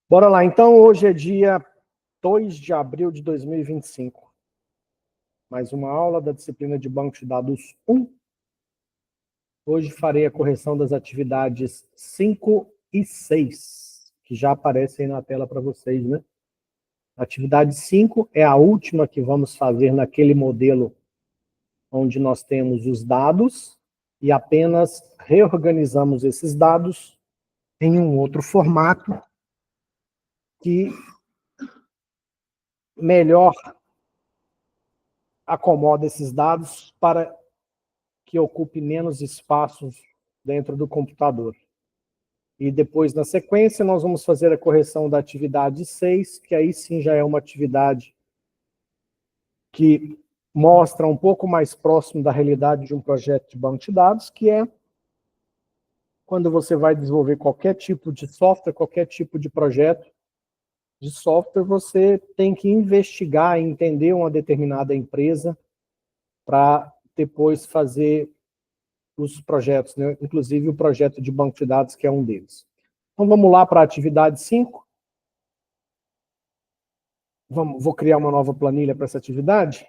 Bora lá, então, hoje é dia 2 de abril de 2025. Mais uma aula da disciplina de Banco de Dados 1. Hoje farei a correção das atividades 5 e 6, que já aparecem na tela para vocês, né? Atividade 5 é a última que vamos fazer naquele modelo onde nós temos os dados e apenas reorganizamos esses dados em um outro formato que melhor acomoda esses dados para que ocupe menos espaços dentro do computador. E depois, na sequência, nós vamos fazer a correção da atividade 6, que aí sim já é uma atividade que mostra um pouco mais próximo da realidade de um projeto de banco de dados, que é quando você vai desenvolver qualquer tipo de software, qualquer tipo de projeto de software, você tem que investigar e entender uma determinada empresa para depois fazer os projetos, né? Inclusive o projeto de banco de dados, que é um deles. Então vamos lá para a atividade 5. Vou criar uma nova planilha para essa atividade.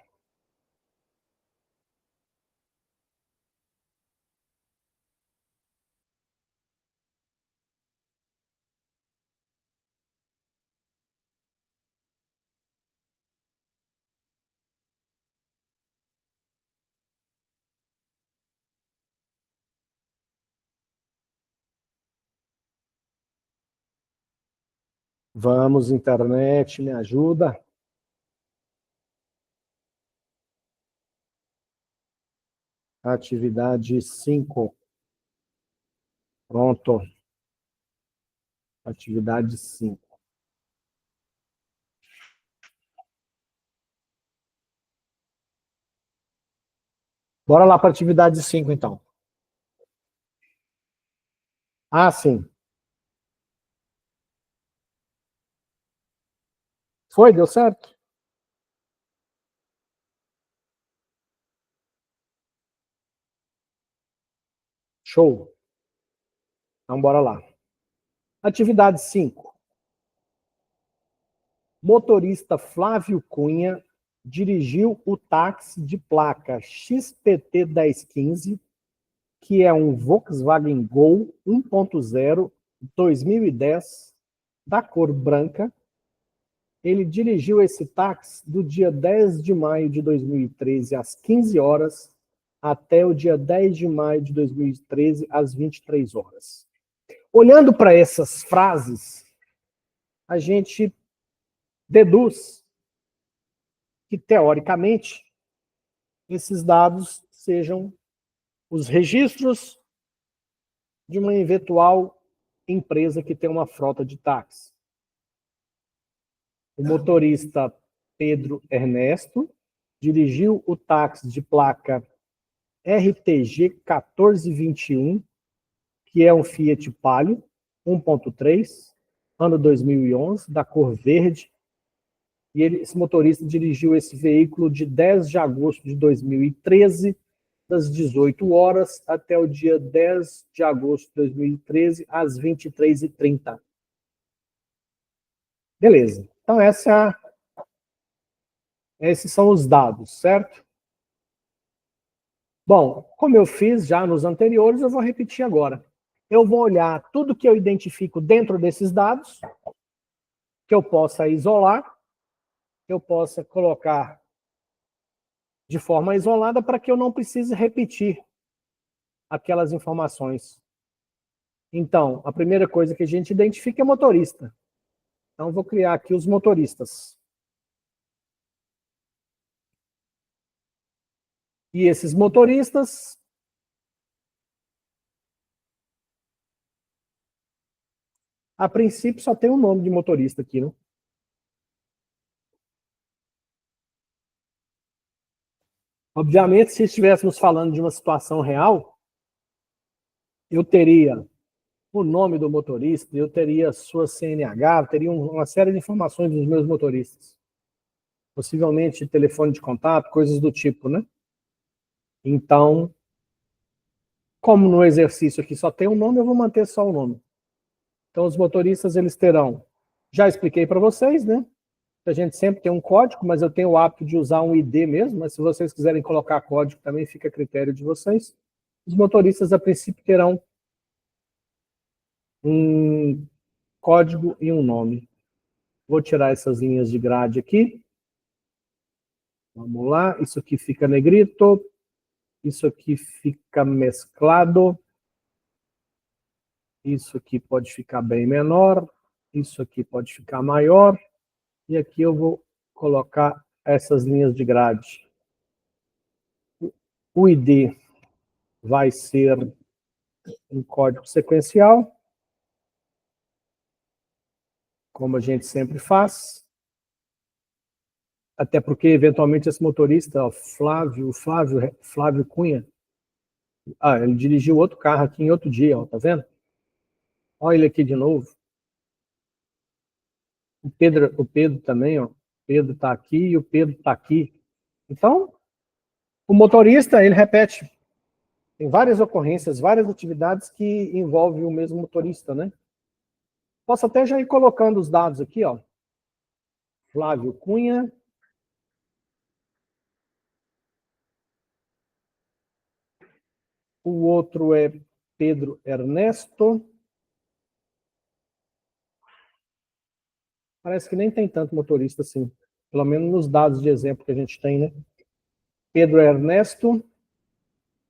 Vamos, internet, me ajuda. Atividade 5. Pronto. Atividade 5. Bora lá para a atividade 5, então. Ah, sim. Foi? Deu certo? Show. Então, bora lá. Atividade 5. Motorista Flávio Cunha dirigiu o táxi de placa XPT 1015, que é um Volkswagen Gol 1.0 2010, da cor branca. Ele dirigiu esse táxi do dia 10 de maio de 2013, às 15 horas, até o dia 10 de maio de 2013, às 23 horas. Olhando para essas frases, a gente deduz que, teoricamente, esses dados sejam os registros de uma eventual empresa que tem uma frota de táxi. O motorista Pedro Ernesto dirigiu o táxi de placa RTG 1421, que é um Fiat Palio 1.3, ano 2011, da cor verde. E esse motorista dirigiu esse veículo de 10 de agosto de 2013, das 18 horas até o dia 10 de agosto de 2013, às 23h30. Beleza. Então, esses são os dados, certo? Bom, como eu fiz já nos anteriores, eu vou repetir agora. Eu vou olhar tudo que eu identifico dentro desses dados, que eu possa isolar, que eu possa colocar de forma isolada para que eu não precise repetir aquelas informações. Então, a primeira coisa que a gente identifica é motorista. Então, vou criar aqui os motoristas. E esses motoristas, a princípio, só tem um nome de motorista aqui, né? Obviamente, se estivéssemos falando de uma situação real, eu teria o nome do motorista, eu teria sua CNH, eu teria uma série de informações dos meus motoristas. Possivelmente telefone de contato, coisas do tipo, né? Então, como no exercício aqui só tem um nome, eu vou manter só o nome. Então, os motoristas, eles terão Já expliquei para vocês, né? A gente sempre tem um código, mas eu tenho o hábito de usar um ID mesmo, mas se vocês quiserem colocar código também fica a critério de vocês. Os motoristas, a princípio, terão um código e um nome. Vou tirar essas linhas de grade aqui. Vamos lá, isso aqui fica negrito, isso aqui fica mesclado, isso aqui pode ficar bem menor, isso aqui pode ficar maior, e aqui eu vou colocar essas linhas de grade. O ID vai ser um código sequencial, como a gente sempre faz. Até porque, eventualmente, esse motorista, ó, Flávio Cunha, ele dirigiu outro carro aqui em outro dia, ó, tá vendo? Olha ele aqui de novo. O Pedro também, ó. O Pedro está aqui e o Pedro está aqui. Então, o motorista, ele repete. Tem várias ocorrências, várias atividades que envolvem o mesmo motorista, né? Posso até já ir colocando os dados aqui, ó. Flávio Cunha. O outro é Pedro Ernesto. Parece que nem tem tanto motorista assim. Pelo menos nos dados de exemplo que a gente tem, né? Pedro Ernesto.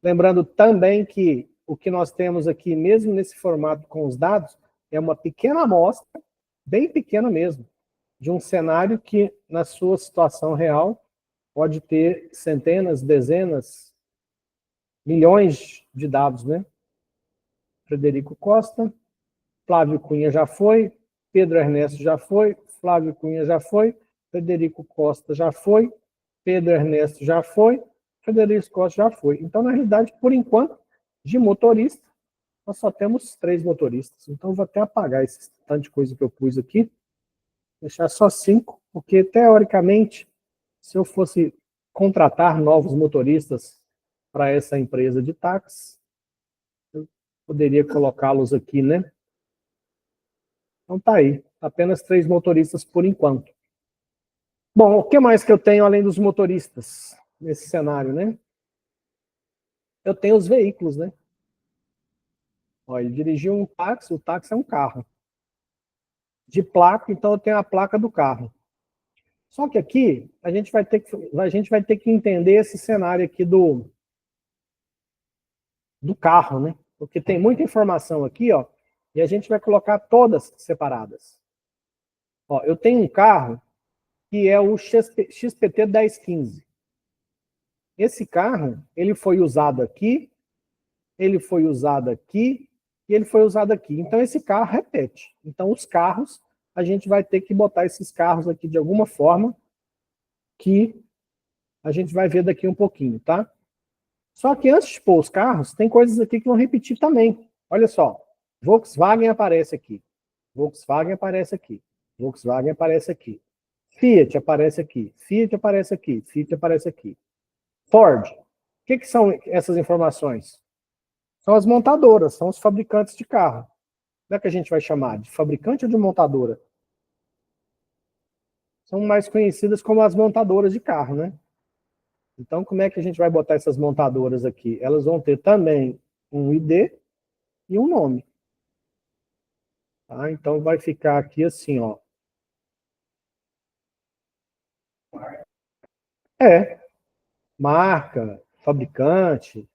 Lembrando também que o que nós temos aqui, mesmo nesse formato com os dados, é uma pequena amostra, bem pequena mesmo, de um cenário que, na sua situação real, pode ter centenas, dezenas, milhões de dados, né? Frederico Costa, Flávio Cunha já foi, Pedro Ernesto já foi, Flávio Cunha já foi, Frederico Costa já foi, Pedro Ernesto já foi, Frederico Costa já foi. Então, na realidade, por enquanto, de motorista, nós só temos 3 motoristas. Então, vou até apagar esse tanto de coisa que eu pus aqui, deixar só 5, porque, teoricamente, se eu fosse contratar novos motoristas para essa empresa de táxi, eu poderia colocá-los aqui, né? Então, tá aí. Apenas 3 motoristas por enquanto. Bom, o que mais que eu tenho além dos motoristas nesse cenário, né? Eu tenho os veículos, né? Ó, ele dirigiu um táxi, o táxi é um carro. De placa, então eu tenho a placa do carro. Só que aqui a gente vai ter que entender esse cenário aqui do carro, né? Porque tem muita informação aqui, ó, e a gente vai colocar todas separadas. Ó, eu tenho um carro que é o XPT 1015. Esse carro, ele foi usado aqui, ele foi usado aqui e ele foi usado aqui. Então, esse carro repete. Então, os carros, a gente vai ter que botar esses carros aqui de alguma forma que a gente vai ver daqui um pouquinho, tá? Só que antes de pôr os carros, tem coisas aqui que vão repetir também. Olha só, Volkswagen aparece aqui, Volkswagen aparece aqui, Volkswagen aparece aqui, Fiat aparece aqui, Fiat aparece aqui, Fiat aparece aqui. Ford, o que são essas informações? São as montadoras, são os fabricantes de carro. Como é que a gente vai chamar? De fabricante ou de montadora? São mais conhecidas como as montadoras de carro, né? Então, como é que a gente vai botar essas montadoras aqui? Elas vão ter também um ID e um nome. Tá? Então, vai ficar aqui assim, ó. Marca, fabricante.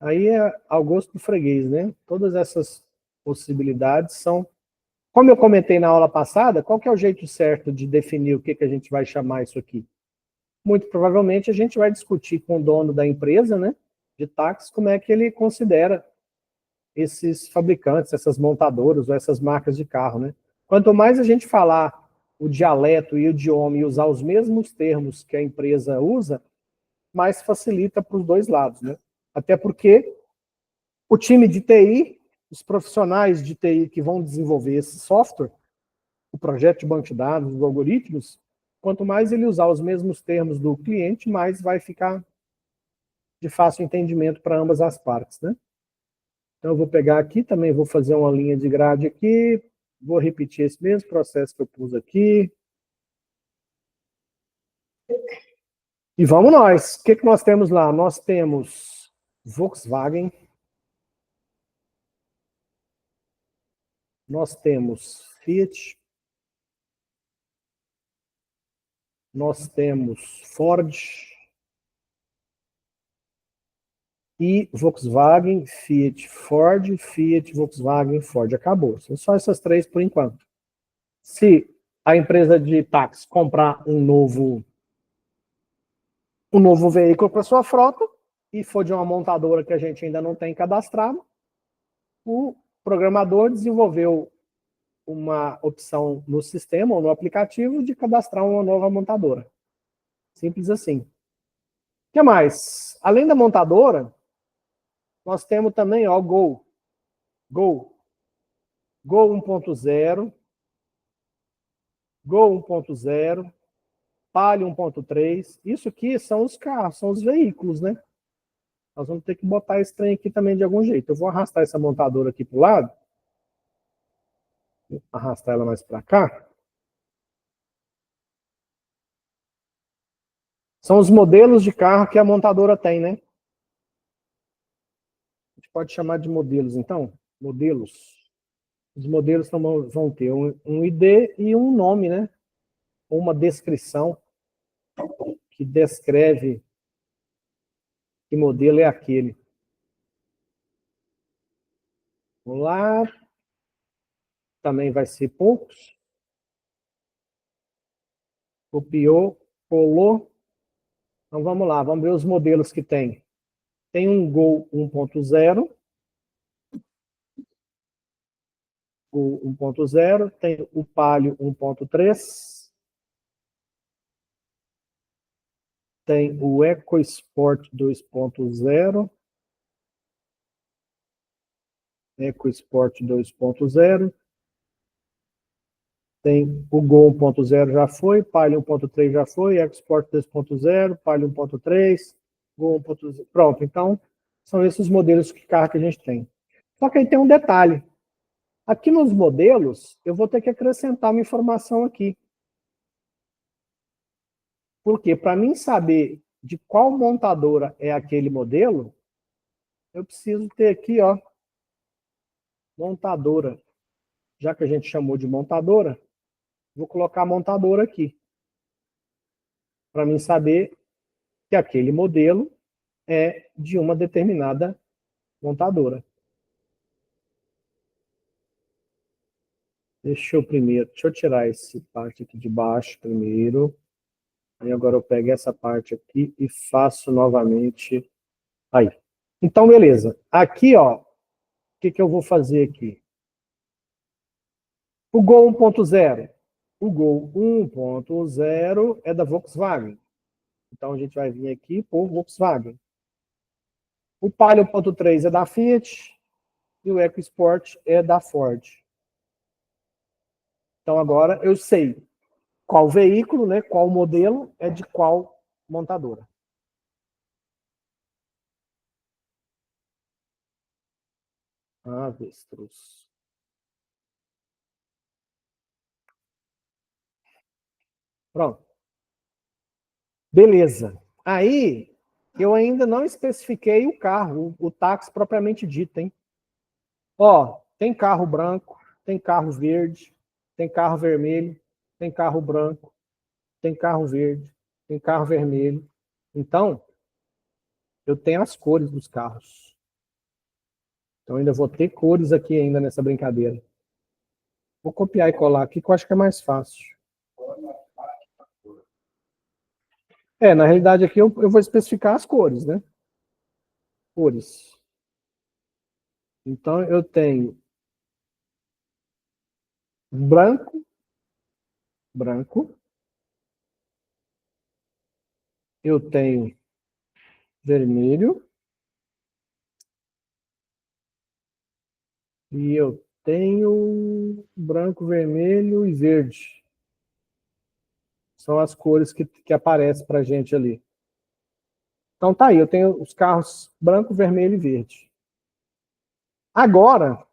Aí é ao gosto do freguês, né? Todas essas possibilidades são... Como eu comentei na aula passada, qual que é o jeito certo de definir o que a gente vai chamar isso aqui? Muito provavelmente a gente vai discutir com o dono da empresa, né, de táxi, como é que ele considera esses fabricantes, essas montadoras ou essas marcas de carro, né? Quanto mais a gente falar o dialeto e o idioma e usar os mesmos termos que a empresa usa, mais facilita para os dois lados, né? Até porque o time de TI, os profissionais de TI que vão desenvolver esse software, o projeto de banco de dados, os algoritmos, quanto mais ele usar os mesmos termos do cliente, mais vai ficar de fácil entendimento para ambas as partes, né? Então, eu vou pegar aqui, também vou fazer uma linha de grade aqui, Vou repetir esse mesmo processo que eu pus aqui. E vamos nós. O que nós temos lá? Nós temos Volkswagen. Nós temos Fiat. Nós temos Ford. E Volkswagen, Fiat, Ford, Fiat, Volkswagen, Ford. Acabou. São só essas três por enquanto. Se a empresa de táxi comprar um novo veículo para sua frota e for de uma montadora que a gente ainda não tem cadastrado, o programador desenvolveu uma opção no sistema ou no aplicativo de cadastrar uma nova montadora. Simples assim. O que mais? Além da montadora, nós temos também o Gol 1.0, Gol 1.0, Palio 1.3. Isso aqui são os carros, são os veículos, né? Nós vamos ter que botar esse trem aqui também de algum jeito. Eu vou arrastar essa montadora aqui para o lado. Vou arrastar ela mais para cá. São os modelos de carro que a montadora tem, né? A gente pode chamar de modelos, então? Modelos. Os modelos vão ter um ID e um nome, né? Uma descrição que descreve que modelo é aquele. Lá também vai ser poucos. Copiou, colou. Então vamos lá, vamos ver os modelos que tem. Tem um Gol 1.0. O 1.0, tem o Palio 1.3, tem o EcoSport 2.0, EcoSport 2.0, tem o Gol 1.0 já foi, Palio 1.3 já foi, EcoSport 2.0, Palio 1.3, Gol 1.0. Pronto, então são esses modelos de carro que a gente tem. Só que aí tem um detalhe. Aqui nos modelos, eu vou ter que acrescentar uma informação aqui. Porque para mim saber de qual montadora é aquele modelo, eu preciso ter aqui, ó, montadora. Já que a gente chamou de montadora, vou colocar montadora aqui. Para mim saber que aquele modelo é de uma determinada montadora. Deixa eu tirar essa parte aqui de baixo primeiro. Aí agora eu pego essa parte aqui e faço novamente. Aí. Então, beleza. Aqui, ó, o que eu vou fazer aqui? O Gol 1.0. O Gol 1.0 é da Volkswagen. Então, a gente vai vir aqui por Volkswagen. O Palio 1.3 é da Fiat e o EcoSport é da Ford. Então, agora eu sei qual veículo, né, qual modelo é de qual montadora. Avestruz. Pronto. Beleza. Aí, eu ainda não especifiquei o carro, o táxi propriamente dito, hein? Ó, tem carro branco, tem carro verde, tem carro vermelho, tem carro branco, tem carro verde, tem carro vermelho. Então, eu tenho as cores dos carros. Então, ainda vou ter cores aqui ainda nessa brincadeira. Vou copiar e colar aqui, que eu acho que é mais fácil. Na realidade aqui eu vou especificar as cores, né? Cores. Então, eu tenho branco, eu tenho vermelho e eu tenho branco, vermelho e verde. São as cores que aparecem para a gente ali. Então tá aí, eu tenho os carros branco, vermelho e verde. Agora,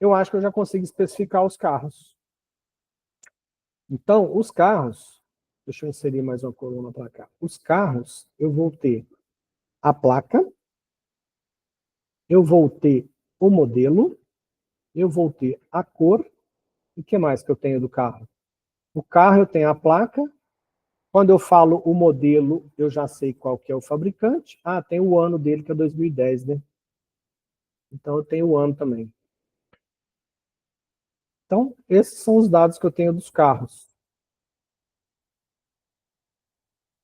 eu acho que eu já consigo especificar os carros. Então, os carros, deixa eu inserir mais uma coluna para cá. Os carros, eu vou ter a placa, eu vou ter o modelo, eu vou ter a cor, e o que mais que eu tenho do carro? O carro eu tenho a placa, quando eu falo o modelo, eu já sei qual que é o fabricante. Ah, tem o ano dele, que é 2010, né? Então eu tenho o ano também. Então, esses são os dados que eu tenho dos carros.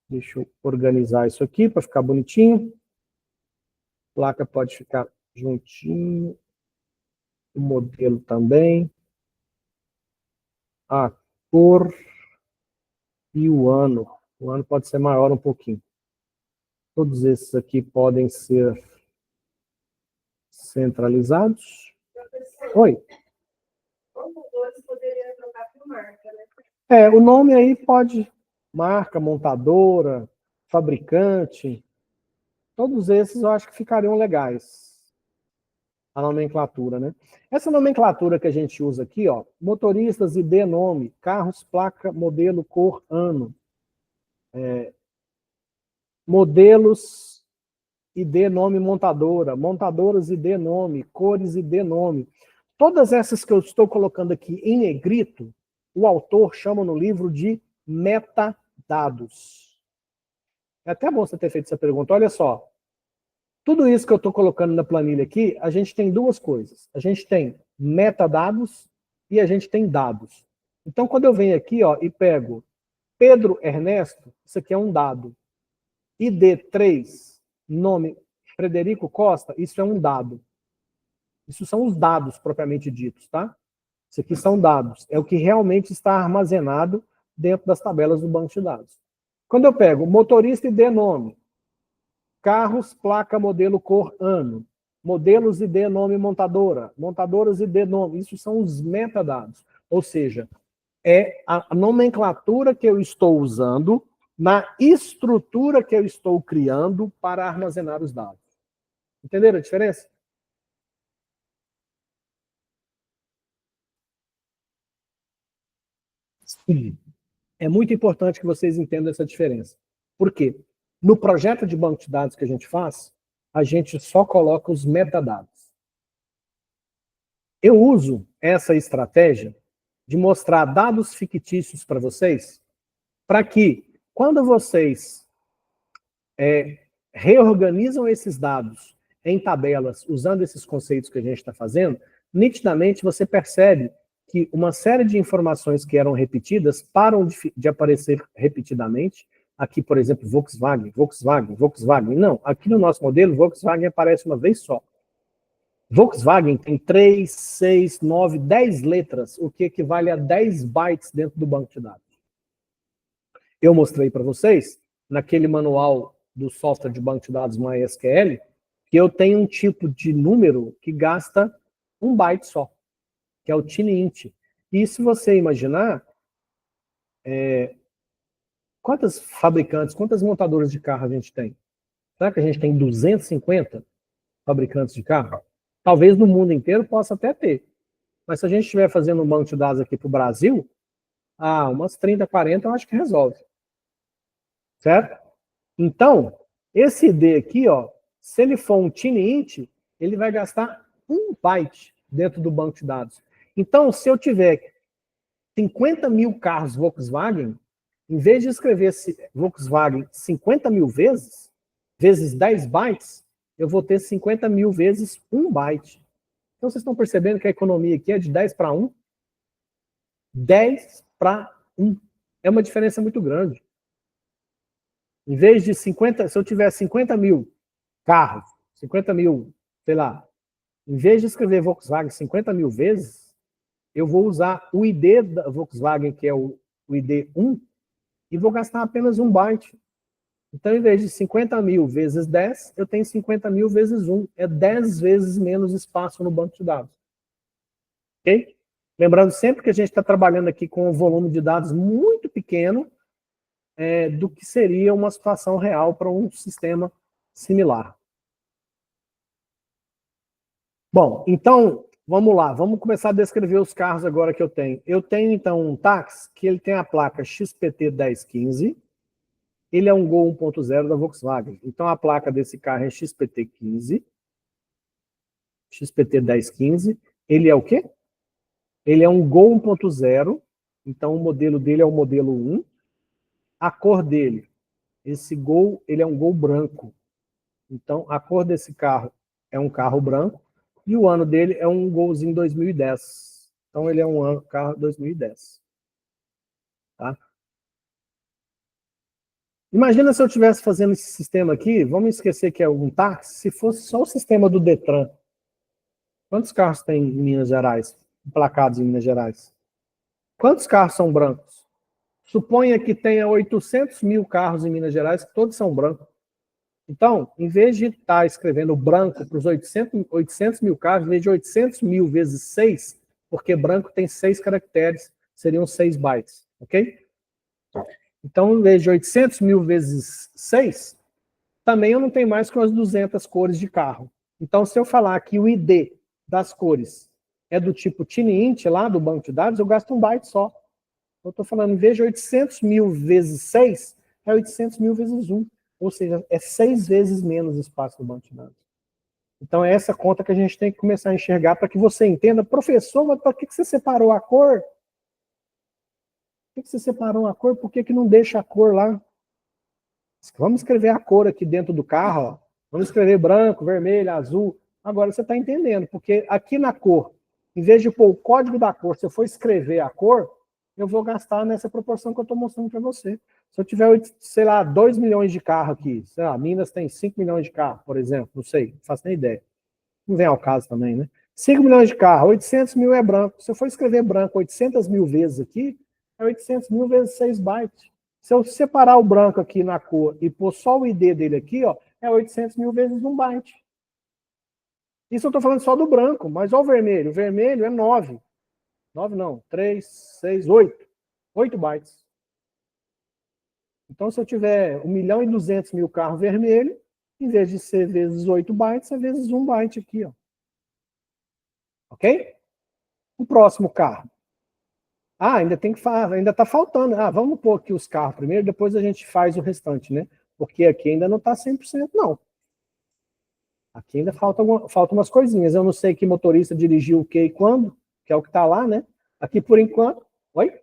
Deixa eu organizar isso aqui para ficar bonitinho. A placa pode ficar juntinho. O modelo também. A cor e o ano. O ano pode ser maior um pouquinho. Todos esses aqui podem ser centralizados. Oi. O nome aí pode, marca, montadora, fabricante, todos esses eu acho que ficariam legais. A nomenclatura, né? Essa nomenclatura que a gente usa aqui, ó, motoristas, ID, nome, carros, placa, modelo, cor, ano. Modelos, ID, nome, montadora. Montadoras, ID, nome. Cores, ID, nome. Todas essas que eu estou colocando aqui em negrito, o autor chama no livro de metadados. É até bom você ter feito essa pergunta. Olha só, tudo isso que eu estou colocando na planilha aqui, a gente tem duas coisas. A gente tem metadados e a gente tem dados. Então, quando eu venho aqui ó, e pego Pedro Ernesto, isso aqui é um dado. ID3, nome Frederico Costa, isso é um dado. Isso são os dados propriamente ditos, tá? Isso aqui são dados. É o que realmente está armazenado dentro das tabelas do banco de dados. Quando eu pego motorista ID nome, carros, placa, modelo, cor, ano, modelos ID nome montadora, montadoras ID nome, isso são os metadados. Ou seja, é a nomenclatura que eu estou usando na estrutura que eu estou criando para armazenar os dados. Entenderam a diferença? Sim. É muito importante que vocês entendam essa diferença. Por quê? No projeto de banco de dados que a gente faz, a gente só coloca os metadados. Eu uso essa estratégia de mostrar dados fictícios para vocês, para que, quando vocês reorganizam esses dados em tabelas, usando esses conceitos que a gente está fazendo, nitidamente você percebe que uma série de informações que eram repetidas param de aparecer repetidamente. Aqui, por exemplo, Volkswagen, Volkswagen, Volkswagen. Não, aqui no nosso modelo, Volkswagen aparece uma vez só. Volkswagen tem 3, 6, 9, 10 letras, o que equivale a 10 bytes dentro do banco de dados. Eu mostrei para vocês, naquele manual do software de banco de dados MySQL, que eu tenho um tipo de número que gasta 1 byte só, que é o TinyInt. E se você imaginar, quantas fabricantes, quantas montadoras de carro a gente tem? Será que a gente tem 250 fabricantes de carro? Talvez no mundo inteiro possa até ter. Mas se a gente estiver fazendo um banco de dados aqui para o Brasil, umas 30, 40 eu acho que resolve. Certo? Então, esse ID aqui, ó, se ele for um TinyInt, ele vai gastar 1 byte dentro do banco de dados. Então, se eu tiver 50 mil carros Volkswagen, em vez de escrever esse Volkswagen 50 mil vezes, vezes 10 bytes, eu vou ter 50 mil vezes 1 byte. Então, vocês estão percebendo que a economia aqui é de 10 para 1? 10 para 1. É uma diferença muito grande. Em vez de 50, se eu tiver 50 mil carros, 50 mil, sei lá, em vez de escrever Volkswagen 50 mil vezes, eu vou usar o ID da Volkswagen, que é o ID 1, e vou gastar apenas 1 byte. Então, em vez de 50 mil vezes 10, eu tenho 50 mil vezes 1. É 10 vezes menos espaço no banco de dados. Ok? Lembrando sempre que a gente está trabalhando aqui com um volume de dados muito pequeno do que seria uma situação real para um sistema similar. Bom, então, Vamos lá, vamos começar a descrever os carros agora que eu tenho. Eu tenho, então, um táxi que ele tem a placa XPT 1015. Ele é um Gol 1.0 da Volkswagen. Então, a placa desse carro é XPT 15. XPT 1015. Ele é o quê? Ele é um Gol 1.0. Então, o modelo dele é o modelo 1. A cor dele, esse Gol, ele é um Gol branco. Então, a cor desse carro é um carro branco. E o ano dele é um Golzinho 2010. Então, ele é um carro 2010. Tá? Imagina se eu estivesse fazendo esse sistema aqui, vamos esquecer que é um táxi, se fosse só o sistema do Detran. Quantos carros tem em Minas Gerais? Emplacados em Minas Gerais? Quantos carros são brancos? Suponha que tenha 800 mil carros em Minas Gerais, que todos são brancos. Então, em vez de estar escrevendo branco para os 800 mil carros, em vez de 800 mil vezes 6, porque branco tem 6 caracteres, seriam 6 bytes, ok? Então, em vez de 800 mil vezes 6, também eu não tenho mais que umas 200 cores de carro. Então, se eu falar que o ID das cores é do tipo TININT, lá do banco de dados, eu gasto um byte só. Eu estou falando, em vez de 800 mil vezes 6, é 800 mil vezes 1. Ou seja, é 6 vezes menos espaço no banco de dados. Então, é essa conta que a gente tem que começar a enxergar para que você entenda, professor, mas para que você separou a cor? Por que você separou a cor? Por que não deixa a cor lá? Vamos escrever a cor aqui dentro do carro, ó. Vamos escrever branco, vermelho, azul. Agora você está entendendo, porque aqui na cor, em vez de pôr o código da cor, se eu for escrever a cor, eu vou gastar nessa proporção que eu estou mostrando para você. Se eu tiver, sei lá, 2 milhões de carro aqui, sei lá, Minas tem 5 milhões de carro, por exemplo, não sei, não faço nem ideia. Não vem ao caso também, né? 5 milhões de carro, 800 mil é branco. Se eu for escrever branco 800 mil vezes aqui, é 800 mil vezes 6 bytes. Se eu separar o branco aqui na cor e pôr só o ID dele aqui, ó, é 800 mil vezes 1 byte. Isso eu estou falando só do branco, mas olha o vermelho. O vermelho é 9. 9 não, 3, 6, 8. 8 bytes. Então, se eu tiver 1.200.000 carros vermelhos, em vez de ser vezes 8 bytes, é vezes 1 byte aqui, ó. Ok? O próximo carro. Ah, ainda tem que falar, ainda está faltando. Ah, vamos pôr aqui os carros primeiro, depois a gente faz o restante, né? Porque aqui ainda não está 100%, não. Aqui ainda falta umas coisinhas. Eu não sei que motorista dirigiu o que e quando, que é o que está lá, né? Aqui, por enquanto... Oi?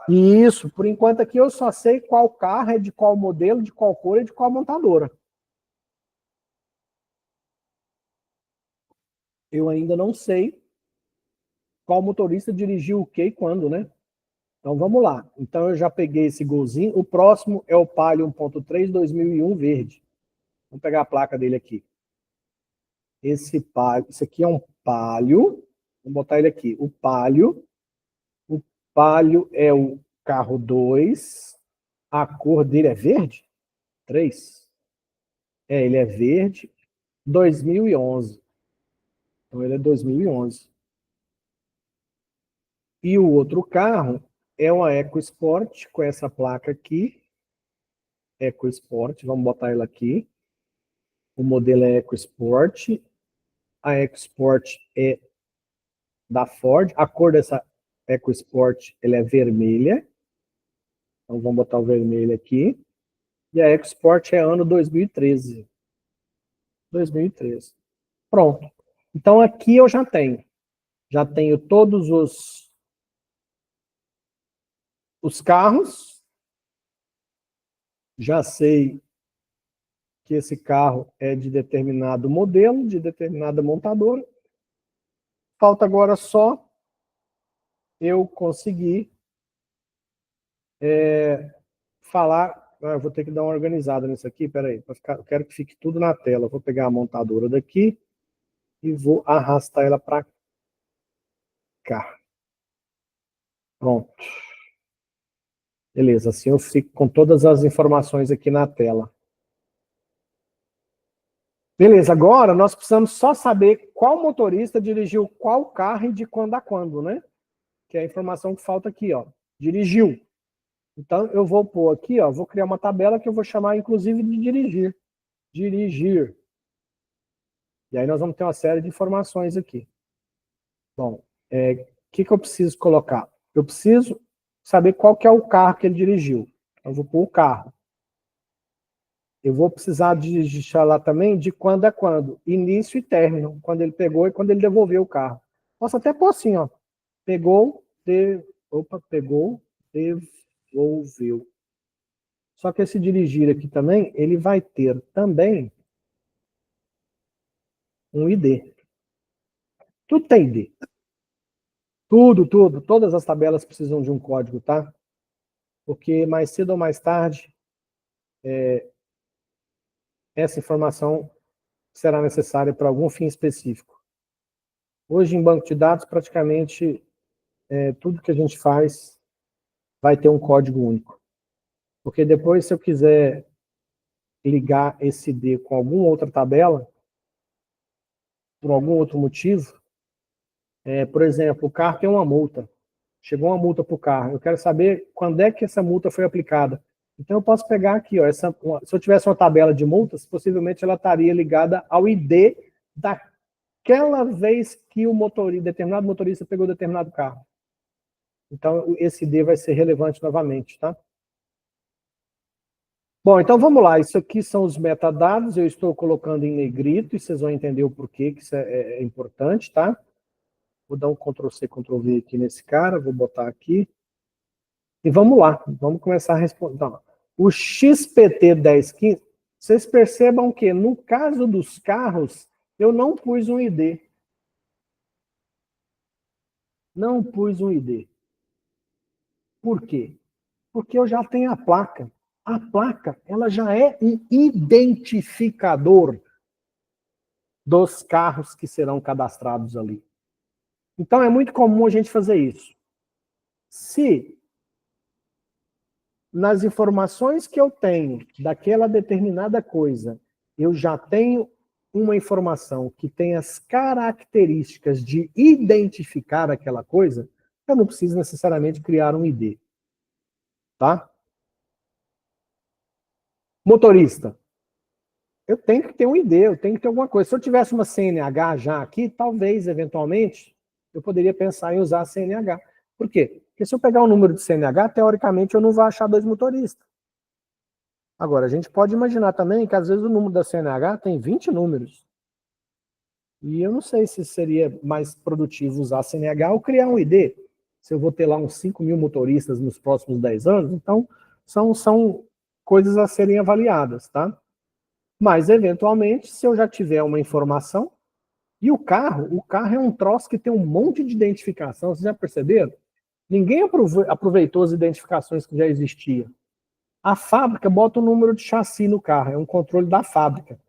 Isso, por enquanto aqui eu só sei qual carro é de qual modelo, de qual cor e de qual montadora. Eu ainda não sei qual motorista dirigiu o que e quando, né? Então vamos lá. Então eu já peguei esse Golzinho. O próximo é o Palio 1.3 2001 verde. Vamos pegar a placa dele aqui. Esse aqui é um Palio. Vamos botar ele aqui. O Palio. O Palio é o carro 2. A cor dele é verde? 3. É, ele é verde. 2011. Então ele é 2011. E o outro carro é uma EcoSport com essa placa aqui. EcoSport, vamos botar ela aqui. O modelo é EcoSport. A EcoSport é da Ford. A cor dessa EcoSport ela é vermelha. Então vamos botar o vermelho aqui. E a EcoSport é ano 2013. 2013. Pronto. Então aqui eu já tenho. Já tenho todos os carros. Já sei que esse carro é de determinado modelo, de determinada montadora. Falta agora só eu conseguir falar. Eu vou ter que dar uma organizada nisso aqui, peraí. Eu quero que fique tudo na tela. Eu vou pegar a montadora daqui e vou arrastar ela para cá. Pronto. Beleza, assim eu fico com todas as informações aqui na tela. Beleza, agora nós precisamos só saber qual motorista dirigiu qual carro e de quando a quando, né? Que é a informação que falta aqui, ó. Dirigiu. Então, eu vou pôr aqui, ó, vou criar uma tabela que eu vou chamar, inclusive, de dirigir. Dirigir. E aí nós vamos ter uma série de informações aqui. Bom, o que eu preciso colocar? Eu preciso saber qual que é o carro que ele dirigiu. Eu vou pôr o carro. Eu vou precisar digitar lá também de quando é quando. Início e término. Quando ele pegou e quando ele devolveu o carro. Posso até pôr assim, ó. Pegou, pegou, devolveu. Só que esse dirigir aqui também, ele vai ter também um ID. Tudo tem ID. Tudo. Todas as tabelas precisam de um código, tá? Porque mais cedo ou mais tarde, essa informação será necessária para algum fim específico. Hoje, em banco de dados, praticamente tudo que a gente faz vai ter um código único. Porque depois, se eu quiser ligar esse ID com alguma outra tabela, por algum outro motivo, por exemplo, o carro tem uma multa. Chegou uma multa para o carro. Eu quero saber quando é que essa multa foi aplicada. Então, eu posso pegar aqui, ó, se eu tivesse uma tabela de multas, possivelmente ela estaria ligada ao ID daquela vez que determinado motorista pegou determinado carro. Então, esse ID vai ser relevante novamente, tá? Bom, então vamos lá. Isso aqui são os metadados. Eu estou colocando em negrito e vocês vão entender o porquê que isso é importante, tá? Vou dar um Ctrl+C, Ctrl+V aqui nesse cara. Vou botar aqui. E vamos lá. Vamos começar a responder. Então, o XPT 1015, vocês percebam que no caso dos carros, eu não pus um ID. Não pus um ID. Por quê? Porque eu já tenho a placa. A placa, ela já é um identificador dos carros que serão cadastrados ali. Então, é muito comum a gente fazer isso. Se nas informações que eu tenho daquela determinada coisa, eu já tenho uma informação que tem as características de identificar aquela coisa, eu não preciso necessariamente criar um ID. Tá? Motorista. Eu tenho que ter um ID, eu tenho que ter alguma coisa. Se eu tivesse uma CNH já aqui, talvez, eventualmente, eu poderia pensar em usar a CNH. Por quê? Porque se eu pegar o número de CNH, teoricamente, eu não vou achar dois motoristas. Agora, a gente pode imaginar também que, às vezes, o número da CNH tem 20 números. E eu não sei se seria mais produtivo usar a CNH ou criar um ID. Se eu vou ter lá uns 5.000 motoristas nos próximos 10 anos, então, são coisas a serem avaliadas, tá? Mas, eventualmente, se eu já tiver uma informação, e o carro é um troço que tem um monte de identificação, vocês já perceberam? Ninguém aproveitou as identificações que já existiam. A fábrica bota o número de chassi no carro, é um controle da fábrica.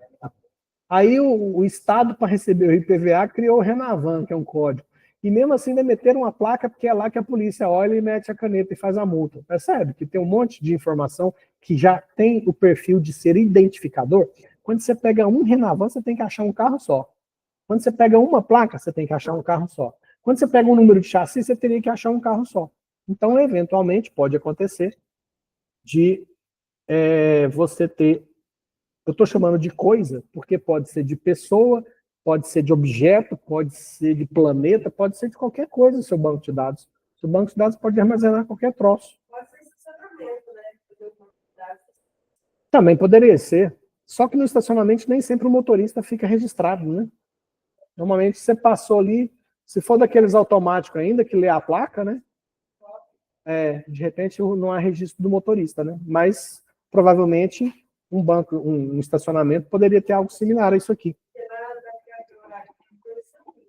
Aí o Estado, para receber o IPVA, criou o Renavan, que é um código. E mesmo assim ainda meteram uma placa, porque é lá que a polícia olha e mete a caneta e faz a multa. Percebe que tem um monte de informação que já tem o perfil de ser identificador? Quando você pega um Renavan, você tem que achar um carro só. Quando você pega uma placa, você tem que achar um carro só. Quando você pega um número de chassi, você teria que achar um carro só. Então, eventualmente, pode acontecer de você ter... Eu estou chamando de coisa, porque pode ser de pessoa, pode ser de objeto, pode ser de planeta, pode ser de qualquer coisa no seu banco de dados. Seu banco de dados pode armazenar qualquer troço. Pode ser estacionamento, né? Também poderia ser. Só que no estacionamento nem sempre o motorista fica registrado, né? Normalmente você passou ali, se for daqueles automáticos ainda, que lê a placa, né? De repente não há registro do motorista, né? Mas provavelmente um estacionamento poderia ter algo similar a isso aqui.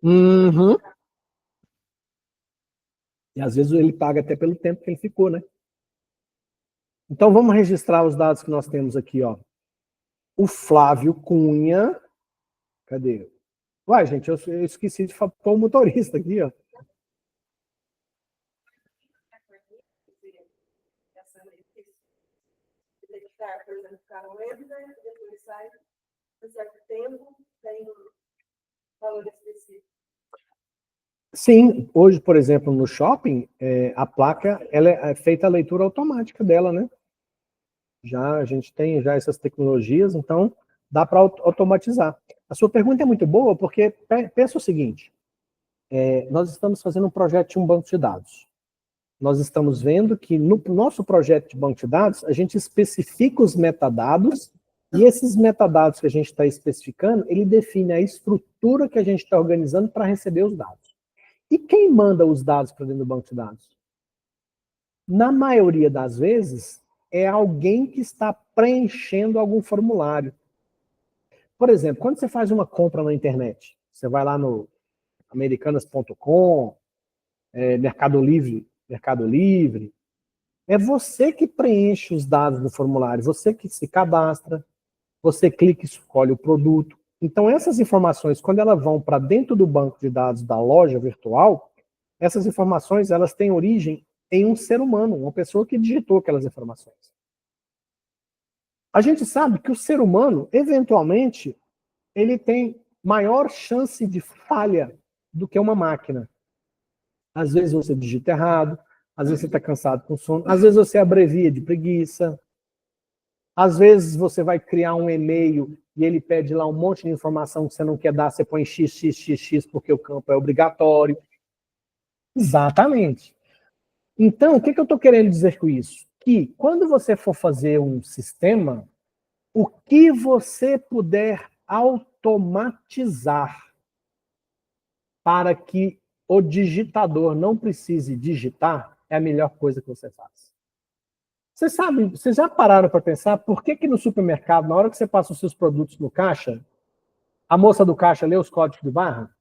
Uhum. E às vezes ele paga até pelo tempo que ele ficou, né? Então vamos registrar os dados que nós temos aqui, ó. O Flávio Cunha, cadê? Uai, gente, eu esqueci de pôr o motorista aqui, ó. Por exemplo, o cara entra, depois sai, por certo tempo, tem um valor específico. Sim, hoje, por exemplo, no shopping, a placa ela é feita a leitura automática dela, né? A gente tem já essas tecnologias, então dá para automatizar. A sua pergunta é muito boa, porque pensa o seguinte, nós estamos fazendo um projeto de um banco de dados. Nós estamos vendo que no nosso projeto de banco de dados, a gente especifica os metadados, e esses metadados que a gente está especificando, ele define a estrutura que a gente está organizando para receber os dados. E quem manda os dados para dentro do banco de dados? Na maioria das vezes, é alguém que está preenchendo algum formulário. Por exemplo, quando você faz uma compra na internet, você vai lá no americanas.com, Mercado Livre, é você que preenche os dados do formulário, você que se cadastra, você clica e escolhe o produto. Então, essas informações, quando elas vão para dentro do banco de dados da loja virtual, essas informações elas têm origem em um ser humano, uma pessoa que digitou aquelas informações. A gente sabe que o ser humano, eventualmente, ele tem maior chance de falha do que uma máquina. Às vezes você digita errado, às vezes você está cansado com sono, às vezes você abrevia de preguiça, às vezes você vai criar um e-mail e ele pede lá um monte de informação que você não quer dar, você põe xxxx porque o campo é obrigatório. Exatamente. Então, o que eu estou querendo dizer com isso? Que quando você for fazer um sistema, o que você puder automatizar para que o digitador não precise digitar, é a melhor coisa que você faz. Você sabe, vocês já pararam para pensar por que no supermercado, na hora que você passa os seus produtos no caixa, a moça do caixa lê os códigos de barra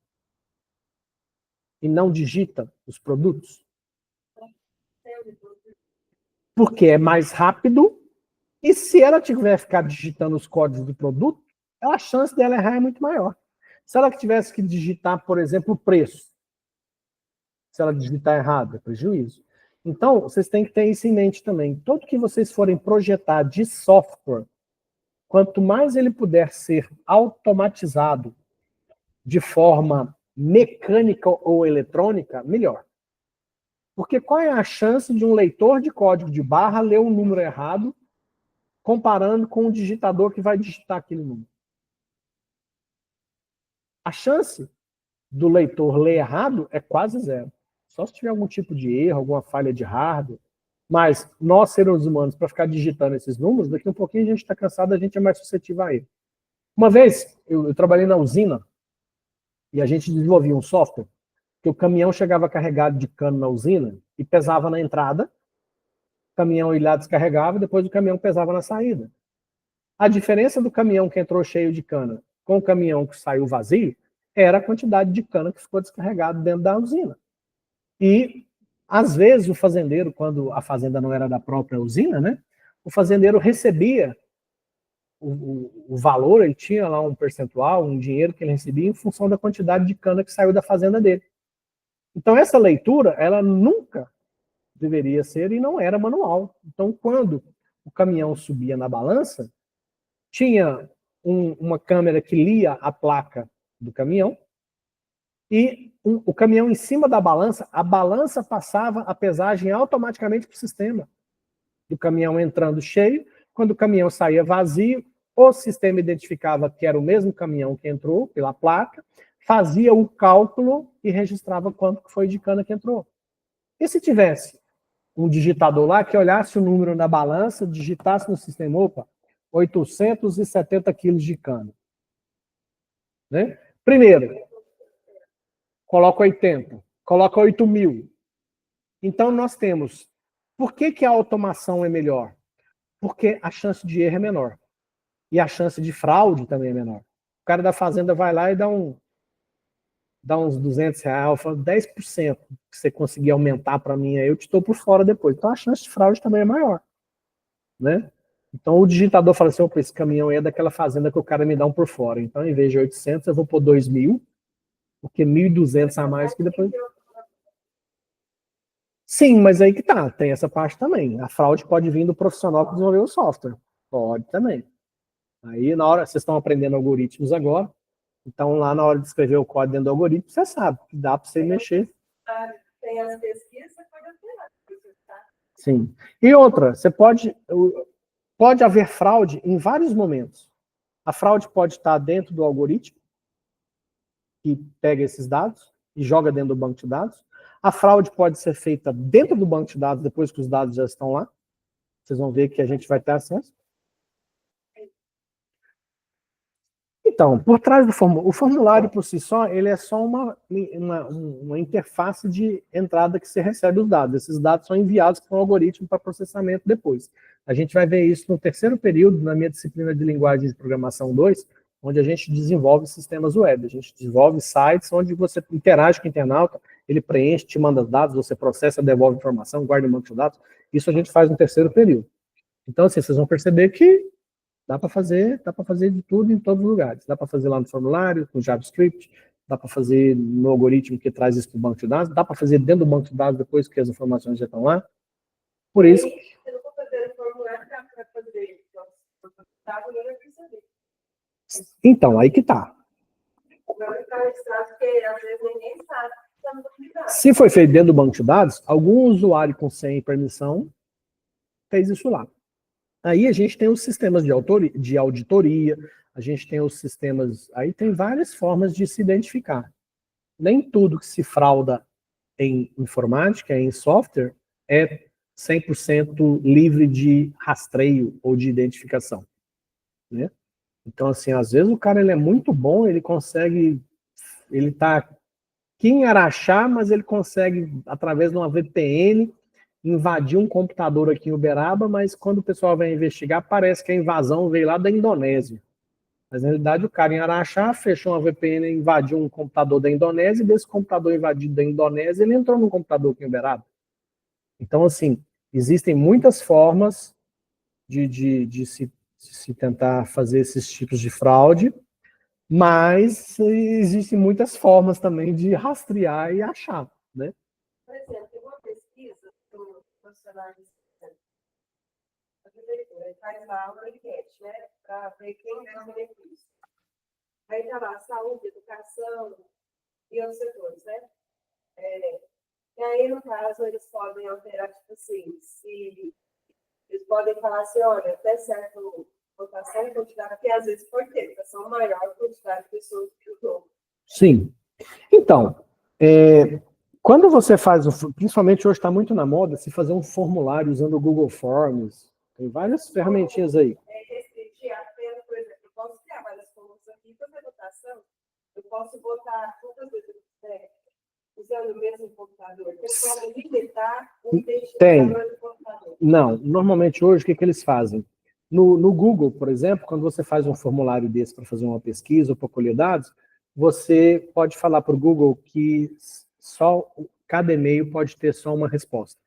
e não digita os produtos? Porque é mais rápido, e se ela tiver que ficar digitando os códigos do produto, a chance dela errar é muito maior. Se ela tivesse que digitar, por exemplo, o preço, se ela digitar errado, é prejuízo. Então, vocês têm que ter isso em mente também. Tudo que vocês forem projetar de software, quanto mais ele puder ser automatizado de forma mecânica ou eletrônica, melhor. Porque qual é a chance de um leitor de código de barra ler um número errado comparando com o digitador que vai digitar aquele número? A chance do leitor ler errado é quase zero. Só se tiver algum tipo de erro, alguma falha de hardware. Mas nós, seres humanos, para ficar digitando esses números, daqui a um pouquinho a gente está cansado, a gente é mais suscetível a ele. Uma vez, eu trabalhei na usina e a gente desenvolvia um software que o caminhão chegava carregado de cano na usina e pesava na entrada, o caminhão ia lá descarregava e depois o caminhão pesava na saída. A diferença do caminhão que entrou cheio de cana com o caminhão que saiu vazio era a quantidade de cana que ficou descarregado dentro da usina. E, às vezes, o fazendeiro, quando a fazenda não era da própria usina, né, o fazendeiro recebia o valor, ele tinha lá um percentual, um dinheiro que ele recebia em função da quantidade de cana que saiu da fazenda dele. Então, essa leitura, ela nunca deveria ser e não era manual. Então, quando o caminhão subia na balança, tinha uma câmera que lia a placa do caminhão e o caminhão em cima da balança, a balança passava a pesagem automaticamente para o sistema. Do caminhão entrando cheio, quando o caminhão saía vazio, o sistema identificava que era o mesmo caminhão que entrou pela placa, fazia o cálculo e registrava quanto foi de cana que entrou. E se tivesse um digitador lá que olhasse o número na balança, digitasse no sistema, opa, 870 quilos de cana. Né? Primeiro, coloca 80, coloca 8.000. Então nós temos, por que a automação é melhor? Porque a chance de erro é menor. E a chance de fraude também é menor. O cara da fazenda vai lá e dá uns R$200, fala 10% que você conseguir aumentar para mim, aí eu te estou por fora depois. Então a chance de fraude também é maior. Né? Então o digitador fala assim, opa, esse caminhão é daquela fazenda que o cara me dá um por fora. Então, em vez de 800, eu vou pôr 2.000, porque 1.200 a mais que depois... Sim, mas aí que tá, tem essa parte também. A fraude pode vir do profissional que desenvolveu o software. Pode também. Aí, na hora, vocês estão aprendendo algoritmos agora, então lá na hora de escrever o código dentro do algoritmo, você sabe que dá para você mexer. Tem as pesquisas, pode alterar. Sim. E outra, você pode haver fraude em vários momentos. A fraude pode estar dentro do algoritmo, que pega esses dados. e joga dentro do banco de dados. A fraude pode ser feita dentro do banco de dados, depois que os dados já estão lá. Vocês vão ver que a gente vai ter acesso. Então, por trás do formulário, o formulário por si só, ele é só uma interface de entrada que você recebe os dados. Esses dados são enviados para um algoritmo para processamento depois. A gente vai ver isso no terceiro período, na minha disciplina de linguagem de programação 2, onde a gente desenvolve sistemas web. A gente desenvolve sites onde você interage com o internauta, ele preenche, te manda dados, você processa, devolve informação, guarda um monte de dados. Isso a gente faz no terceiro período. Então, assim, vocês vão perceber que dá para fazer de tudo em todos os lugares. Dá para fazer lá no formulário, com JavaScript, dá para fazer no algoritmo que traz isso para o banco de dados, dá para fazer dentro do banco de dados depois que as informações já estão lá. Por isso... Eu não vou fazer o formulário para fazer então, aí que tá. Se foi feito dentro do banco de dados, algum usuário com senha e permissão fez isso lá. Aí a gente tem os sistemas de auditoria, a gente tem os sistemas... Aí tem várias formas de se identificar. Nem tudo que se frauda em informática, em software, é 100% livre de rastreio ou de identificação, né? Então, assim, às vezes o cara ele é muito bom, ele consegue... Ele tá aqui em Araxá, mas ele consegue, através de uma VPN, invadir um computador aqui em Uberaba, mas quando o pessoal vai investigar, parece que a invasão veio lá da Indonésia. Mas, na realidade, o cara em Araxá fechou uma VPN, invadiu um computador da Indonésia, e desse computador invadido da Indonésia, ele entrou num computador aqui em Uberaba. Então, assim, existem muitas formas de se tentar fazer esses tipos de fraude, mas existem muitas formas também de rastrear e achar, né? Por exemplo, tem uma pesquisa do profissional da prefeitura, ele faz lá uma enquete, né, para ver quem ganha benefício. Aí está lá saúde, educação e outros setores, né? E aí, no caso, eles podem alterar, tipo assim, se eles podem falar assim, olha, até certo votação e quantidade, porque às vezes pode ter votação maior quantidade de pessoas que o dobro. Sim. Então, quando você faz, principalmente hoje está muito na moda, se fazer um formulário usando o Google Forms, tem várias ferramentinhas aí. Restringir apenas, por exemplo, eu posso criar várias formas aqui, fazer votação, eu posso botar quantas vezes eu quiser, usando o mesmo computador. Tem como limitar o identificador do computador? Não, normalmente hoje o que eles fazem? No Google, por exemplo, quando você faz um formulário desse para fazer uma pesquisa ou para colher dados, você pode falar para o Google que só cada e-mail pode ter só uma resposta.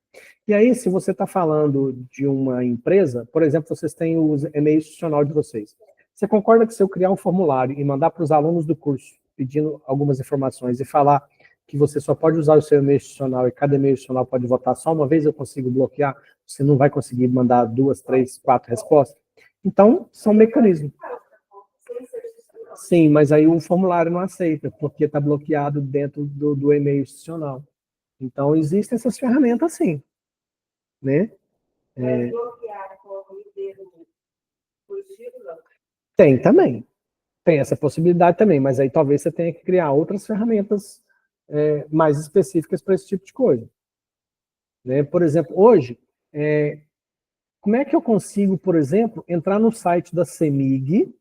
E aí, se você está falando de uma empresa, por exemplo, vocês têm o e-mail institucional de vocês. Você concorda que se eu criar um formulário e mandar para os alunos do curso, pedindo algumas informações e falar que você só pode usar o seu e-mail institucional e cada e-mail institucional pode votar só uma vez, eu consigo bloquear, você não vai conseguir mandar 2, 3, 4 respostas? Então, são mecanismos. Sim, mas aí o formulário não aceita, porque está bloqueado dentro do e-mail institucional. Então, existem essas ferramentas sim, né? Bloquear com o dedo positivo, não? Tem também. Tem essa possibilidade também, mas aí talvez você tenha que criar outras ferramentas mais específicas para esse tipo de coisa. Né? Por exemplo, hoje, como é que eu consigo, por exemplo, entrar no site da CEMIG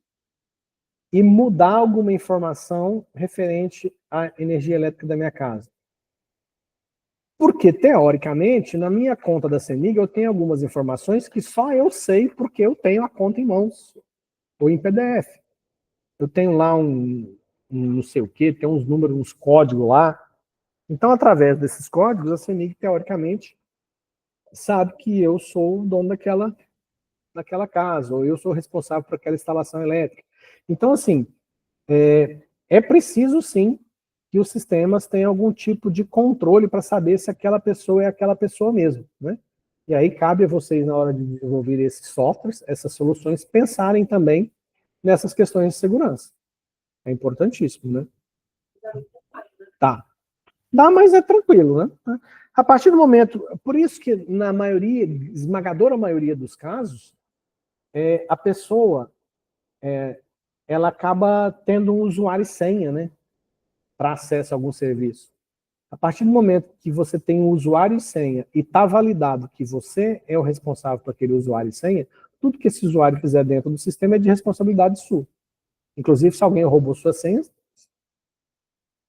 e mudar alguma informação referente à energia elétrica da minha casa? Porque, teoricamente, na minha conta da CEMIG, eu tenho algumas informações que só eu sei porque eu tenho a conta em mãos, ou em PDF. Eu tenho lá um não sei o que, tem uns números, uns códigos lá. Então, através desses códigos, a CEMIG, teoricamente, sabe que eu sou o dono daquela casa, ou eu sou responsável por aquela instalação elétrica. Então, assim, é preciso, sim, que os sistemas tenham algum tipo de controle para saber se aquela pessoa é aquela pessoa mesmo, né? E aí cabe a vocês, na hora de desenvolver esses softwares, essas soluções, pensarem também nessas questões de segurança. É importantíssimo, né? Tá. Dá, mas é tranquilo, né? A partir do momento... Por isso que, na maioria, esmagadora maioria dos casos, a pessoa, ela acaba tendo um usuário e senha, né? Para acesso a algum serviço. A partir do momento que você tem um usuário e senha e está validado que você é o responsável por aquele usuário e senha, tudo que esse usuário fizer dentro do sistema é de responsabilidade sua. Inclusive, se alguém roubou suas senhas,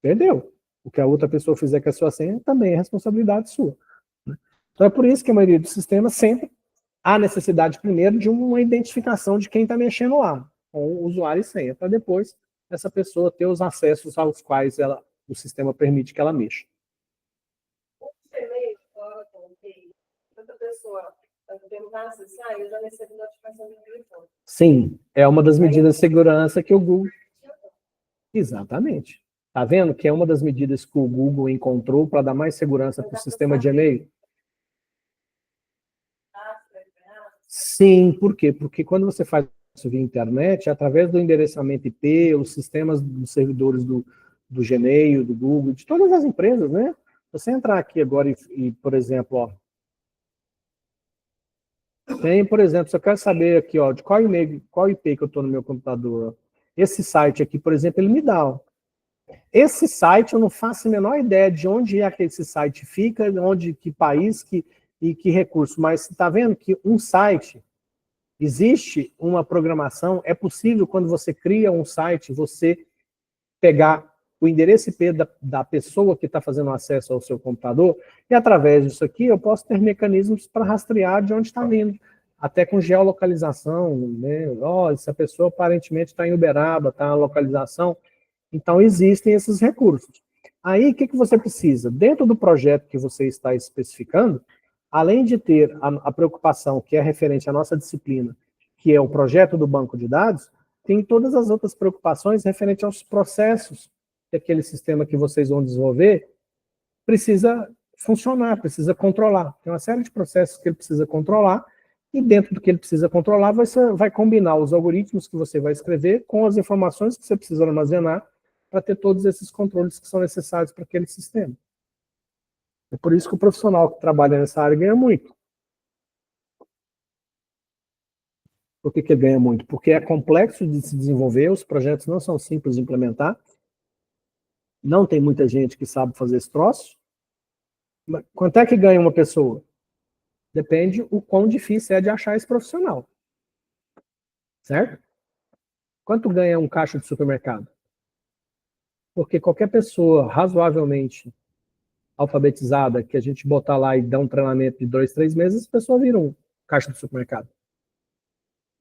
perdeu. O que a outra pessoa fizer com a sua senha também é responsabilidade sua. Então é por isso que a maioria dos sistemas sempre há necessidade primeiro de uma identificação de quem está mexendo lá, com o usuário e senha, para depois essa pessoa ter os acessos aos quais o sistema permite que ela mexa. Quando a pessoa tentar acessar, eu já recebo notificação do telefone. Sim, é uma das medidas de segurança que o Google... Exatamente. Está vendo que é uma das medidas que o Google encontrou para dar mais segurança para o sistema de e-mail? Sim, por quê? Porque quando você faz isso via internet, através do endereçamento IP, os sistemas dos servidores do Gmail, do Google, de todas as empresas, né? Você entrar aqui agora e por exemplo, ó, tem, por exemplo, se eu quero saber aqui, ó, de qual e-mail, qual IP que eu estou no meu computador, ó, esse site aqui, por exemplo, ele me dá, ó. Esse site, eu não faço a menor ideia de onde é que esse site fica, onde, que país e que recurso, mas você está vendo que um site, existe uma programação, é possível quando você cria um site, você pegar o endereço IP da pessoa que está fazendo acesso ao seu computador, e através disso aqui eu posso ter mecanismos para rastrear de onde está vindo, até com geolocalização, né? Oh, essa pessoa aparentemente está em Uberaba, está na localização. Então existem esses recursos. Aí o que você precisa? Dentro do projeto que você está especificando, além de ter a preocupação que é referente à nossa disciplina, que é o projeto do banco de dados, tem todas as outras preocupações referentes aos processos que aquele sistema que vocês vão desenvolver precisa funcionar, precisa controlar. Tem uma série de processos que ele precisa controlar, e dentro do que ele precisa controlar, você vai combinar os algoritmos que você vai escrever com as informações que você precisa armazenar para ter todos esses controles que são necessários para aquele sistema. É por isso que o profissional que trabalha nessa área ganha muito. Por que ele ganha muito? Porque é complexo de se desenvolver, os projetos não são simples de implementar, não tem muita gente que sabe fazer esse troço. Quanto é que ganha uma pessoa? Depende o quão difícil é de achar esse profissional. Certo? Quanto ganha um caixa de supermercado? Porque qualquer pessoa razoavelmente alfabetizada, que a gente botar lá e dar um treinamento de 2, 3 meses, a pessoa vira um caixa de supermercado.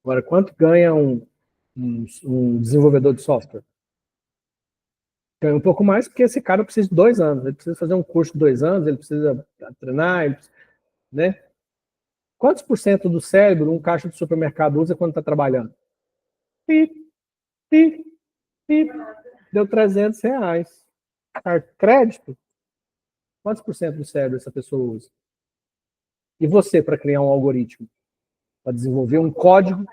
Agora, quanto ganha um desenvolvedor de software? Ganha um pouco mais, porque esse cara precisa de 2 anos, ele precisa fazer um curso de 2 anos, ele precisa treinar, ele precisa, né? Quantos por cento do cérebro um caixa de supermercado usa quando está trabalhando? Pip, pip, pip. Deu R$300. Crédito? Quantos por cento do cérebro essa pessoa usa? E você, para criar um algoritmo? Para desenvolver um código?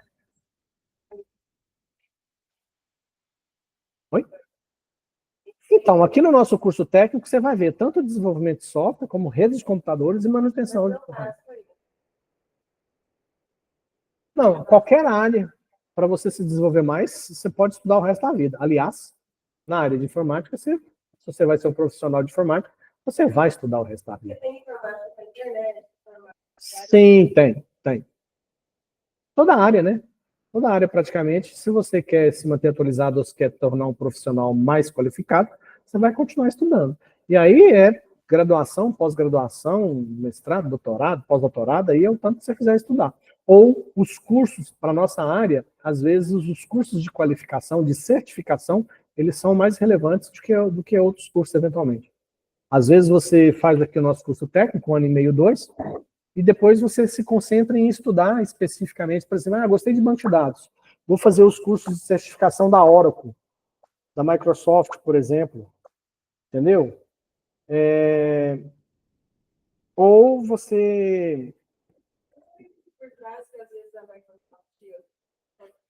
Oi? Então, aqui no nosso curso técnico, você vai ver tanto desenvolvimento de software, como redes de computadores e manutenção de computadores. Não, qualquer área, para você se desenvolver mais, você pode estudar o resto da vida. Aliás, na área de informática, se você vai ser um profissional de informática, você vai estudar o resto da vida. Tem informática na internet? Sim, tem. Toda área, né? Toda área, praticamente. Se você quer se manter atualizado ou se quer tornar um profissional mais qualificado, você vai continuar estudando. E aí é graduação, pós-graduação, mestrado, doutorado, pós-doutorado, aí é o tanto que você quiser estudar. Ou os cursos, para a nossa área, às vezes os cursos de qualificação, de certificação, eles são mais relevantes do que outros cursos, eventualmente. Às vezes você faz aqui o nosso curso técnico, 1 ano e meio, 2, e depois você se concentra em estudar especificamente, por exemplo, gostei de banco de dados, vou fazer os cursos de certificação da Oracle, da Microsoft, por exemplo, entendeu? Ou você... Por trás que às vezes a Microsoft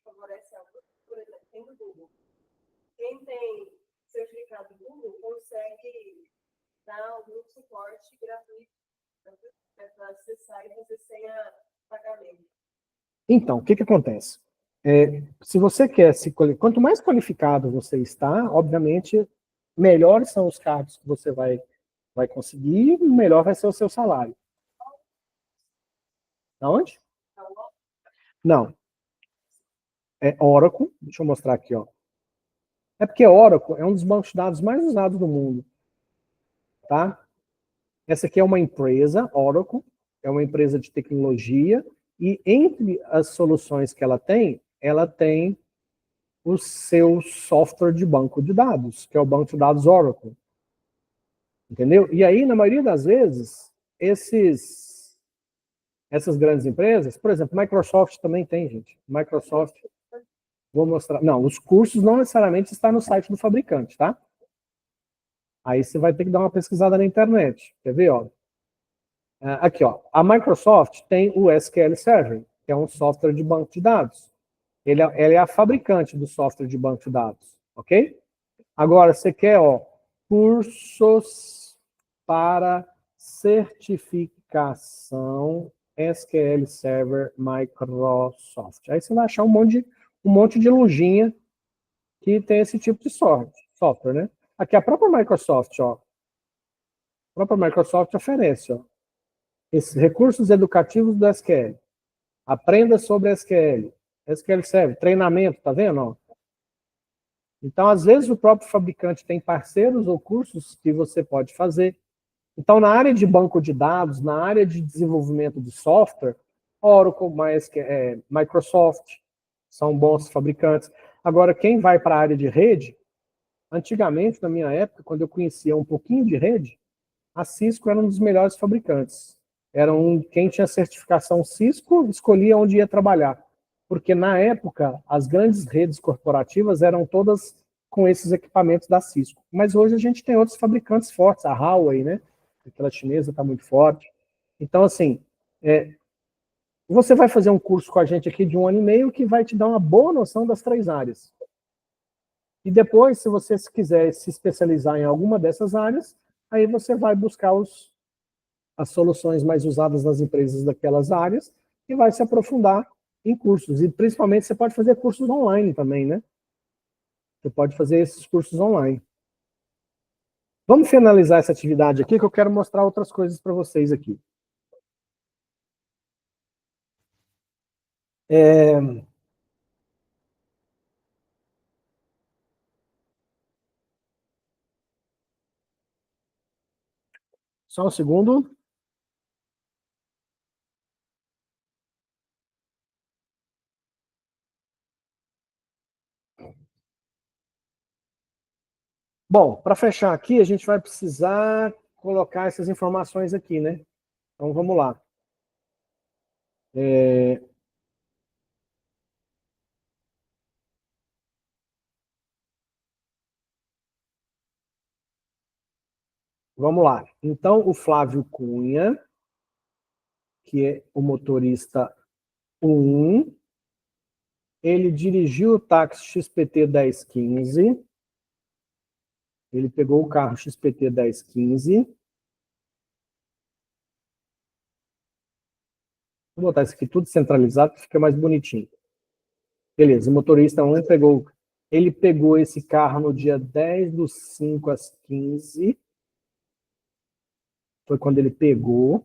favorece algo, por exemplo, tem o Google. Quem tem certificado Google consegue dar algum suporte gratuito para acessar e fazer sem pagamento. Então, o que acontece? Se você quer quanto mais qualificado você está, obviamente, melhores são os cargos que você vai vai conseguir, melhor vai ser o seu salário. Aonde? Não. É Oracle. Deixa eu mostrar aqui, ó. É porque Oracle é um dos bancos de dados mais usados do mundo. Tá? Essa aqui é uma empresa, Oracle, é uma empresa de tecnologia, e entre as soluções que ela tem o seu software de banco de dados, que é o banco de dados Oracle. Entendeu? E aí, na maioria das vezes, essas grandes empresas, por exemplo, Microsoft também tem, gente. Microsoft, vou mostrar. Não, os cursos não necessariamente estão no site do fabricante, tá? Aí você vai ter que dar uma pesquisada na internet. Quer ver, ó? Aqui, ó. A Microsoft tem o SQL Server, que é um software de banco de dados. Ela é a fabricante do software de banco de dados, ok? Agora, você quer, ó, cursos para certificação SQL Server Microsoft. Aí você vai achar um monte de lojinha que tem esse tipo de software, né? Aqui a própria Microsoft, ó. A própria Microsoft oferece, ó, esses recursos educativos do SQL. Aprenda sobre SQL. SQL Server, treinamento, tá vendo? Ó? Então, às vezes, o próprio fabricante tem parceiros ou cursos que você pode fazer. Então, na área de banco de dados, na área de desenvolvimento de software, Oracle, Microsoft, são bons fabricantes. Agora, quem vai para a área de rede, antigamente, na minha época, quando eu conhecia um pouquinho de rede, a Cisco era um dos melhores fabricantes. Quem tinha certificação Cisco escolhia onde ia trabalhar. Porque, na época, as grandes redes corporativas eram todas com esses equipamentos da Cisco. Mas hoje a gente tem outros fabricantes fortes, a Huawei, né? Aquela chinesa está muito forte. Então, assim, você vai fazer um curso com a gente aqui de 1 ano e meio que vai te dar uma boa noção das 3 áreas. E depois, se você quiser se especializar em alguma dessas áreas, aí você vai buscar as soluções mais usadas nas empresas daquelas áreas e vai se aprofundar em cursos. E principalmente você pode fazer cursos online também, né? Você pode fazer esses cursos online. Vamos finalizar essa atividade aqui, que eu quero mostrar outras coisas para vocês aqui. Só um segundo. Bom, para fechar aqui, a gente vai precisar colocar essas informações aqui, né? Então, vamos lá. Vamos lá. Então, o Flávio Cunha, que é o motorista 1, ele dirigiu o táxi XPT 1015. Ele pegou o carro XPT 1015. Vou botar isso aqui tudo centralizado, que fica mais bonitinho. Beleza, o motorista 1 ele pegou esse carro no dia 10/5 às 15. Foi quando ele pegou.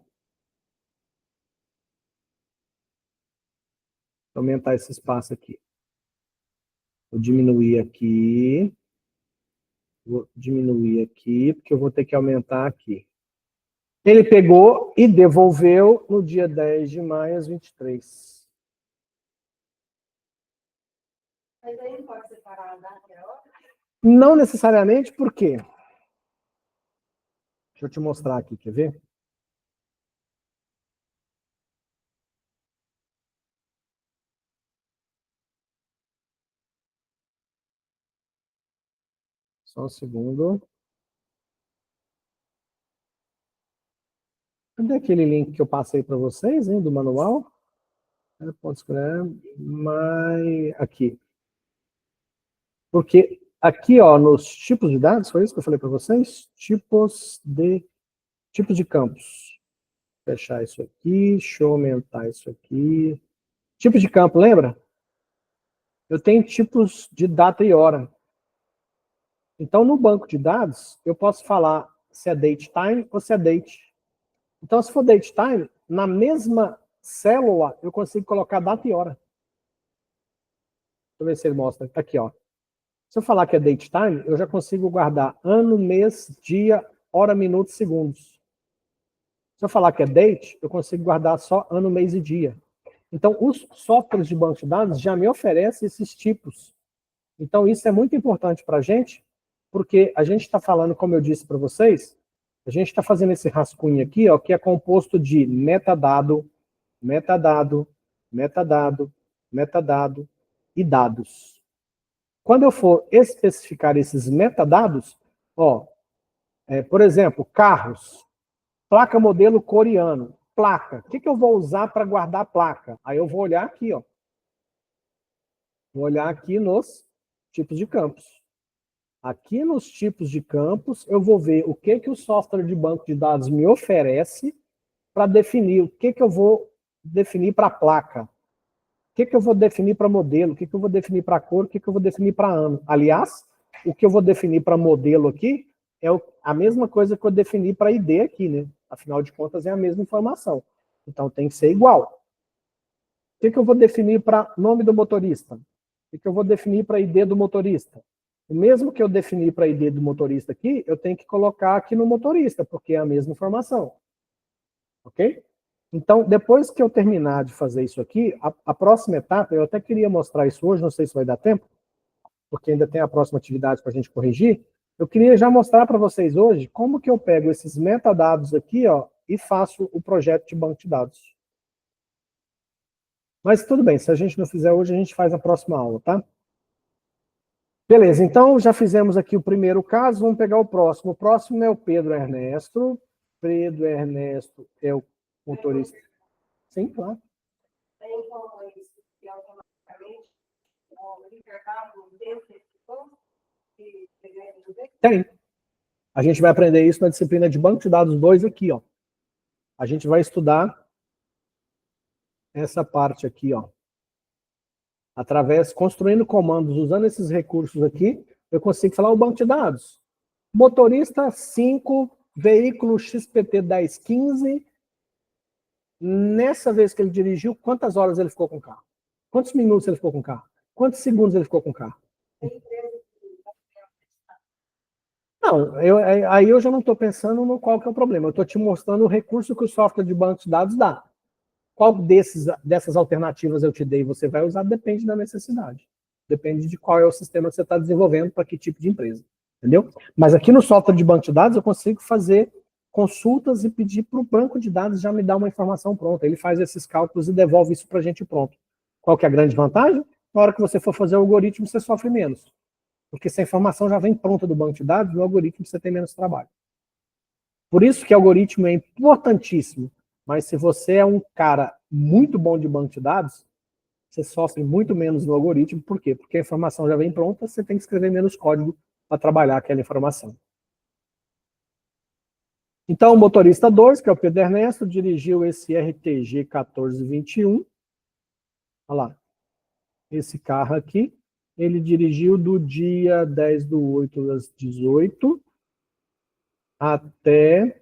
Vou aumentar esse espaço aqui. Vou diminuir aqui. Vou diminuir aqui, porque eu vou ter que aumentar aqui. Ele pegou e devolveu no dia 10 de maio às 23. Mas aí não pode separar a data e a hora? Não necessariamente, por quê? Deixa eu te mostrar aqui, quer ver? Só um segundo. Cadê aquele link que eu passei para vocês, hein, do manual? Pode escrever, mas aqui. Porque aqui, ó, nos tipos de dados, foi isso que eu falei para vocês? Tipos de campos. Vou fechar isso aqui, deixa eu aumentar isso aqui. Tipo de campo, lembra? Eu tenho tipos de data e hora. Então, no banco de dados, eu posso falar se é date time ou se é date. Então, se for date time, na mesma célula, eu consigo colocar data e hora. Deixa eu ver se ele mostra. Aqui, ó. Se eu falar que é date time, eu já consigo guardar ano, mês, dia, hora, minuto, segundos. Se eu falar que é date, eu consigo guardar só ano, mês e dia. Então, os softwares de banco de dados já me oferecem esses tipos. Então, isso é muito importante para a gente, porque a gente está falando, como eu disse para vocês, a gente está fazendo esse rascunho aqui, ó, que é composto de metadado, metadado, metadado, metadado e dados. Quando eu for especificar esses metadados, ó, por exemplo, carros, placa modelo coreano, placa. O que eu vou usar para guardar a placa? Aí eu vou olhar aqui, ó. Vou olhar aqui nos tipos de campos. Aqui nos tipos de campos, eu vou ver o que o software de banco de dados me oferece para definir o que eu vou definir para placa. O que eu vou definir para modelo, o que eu vou definir para cor, o que eu vou definir para ano. Aliás, o que eu vou definir para modelo aqui é a mesma coisa que eu defini para ID aqui, né? Afinal de contas, é a mesma informação. Então, tem que ser igual. O que eu vou definir para nome do motorista? O que eu vou definir para ID do motorista? O mesmo que eu defini para ID do motorista aqui, eu tenho que colocar aqui no motorista, porque é a mesma informação. Ok? Então, depois que eu terminar de fazer isso aqui, a próxima etapa, eu até queria mostrar isso hoje, não sei se vai dar tempo, porque ainda tem a próxima atividade para a gente corrigir. Eu queria já mostrar para vocês hoje como que eu pego esses metadados aqui, ó, e faço o projeto de banco de dados. Mas tudo bem, se a gente não fizer hoje, a gente faz na próxima aula, tá? Beleza, então já fizemos aqui o primeiro caso, vamos pegar o próximo. O próximo é o Pedro Ernesto. Pedro Ernesto é o motorista. Sim, claro. Tem como isso, que automaticamente, o intervalo dentro Tem. A gente vai aprender isso na disciplina de Banco de Dados 2 aqui, ó. A gente vai estudar essa parte aqui, ó. Construindo comandos, usando esses recursos aqui, eu consigo falar o banco de dados. Motorista 5, veículo XPT 1015. Nessa vez que ele dirigiu, quantas horas ele ficou com o carro? Quantos minutos ele ficou com o carro? Quantos segundos ele ficou com o carro? Não, aí eu já não estou pensando no qual que é o problema. Eu estou te mostrando o recurso que o software de banco de dados dá. Qual dessas alternativas eu te dei você vai usar depende da necessidade. Depende de qual é o sistema que você está desenvolvendo para que tipo de empresa. Entendeu? Mas aqui no software de banco de dados eu consigo fazer consultas e pedir para o banco de dados já me dar uma informação pronta. Ele faz esses cálculos e devolve isso para a gente pronto. Qual que é a grande vantagem? Na hora que você for fazer o algoritmo, você sofre menos. Porque se a informação já vem pronta do banco de dados, no algoritmo você tem menos trabalho. Por isso que o algoritmo é importantíssimo. Mas se você é um cara muito bom de banco de dados, você sofre muito menos no algoritmo. Por quê? Porque a informação já vem pronta, você tem que escrever menos código para trabalhar aquela informação. Então, o motorista 2, que é o Pedro Ernesto, dirigiu esse RTG 1421. Olha lá. Esse carro aqui. Ele dirigiu do dia 10/8 às 18 até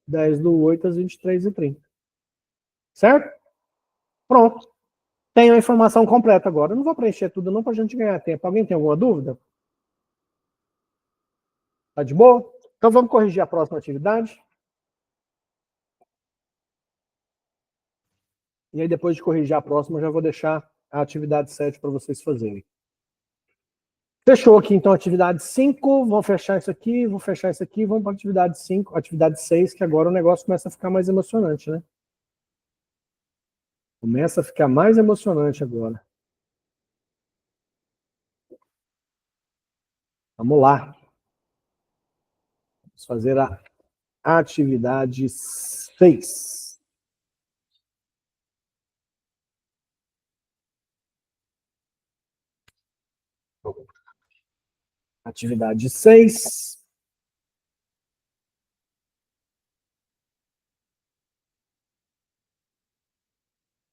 10/8 às 23h30. Certo? Pronto. Tenho a informação completa agora. Eu não vou preencher tudo não para a gente ganhar tempo. Alguém tem alguma dúvida? Tá de boa? Então vamos corrigir a próxima atividade. E aí depois de corrigir a próxima, eu já vou deixar a atividade 7 para vocês fazerem. Fechou aqui então a atividade 5. Vamos fechar isso aqui, vou fechar isso aqui. Vamos para a atividade 5, atividade 6, que agora o negócio começa a ficar mais emocionante, né? Começa a ficar mais emocionante agora. Vamos lá. Vamos fazer a atividade 6. Atividade 6.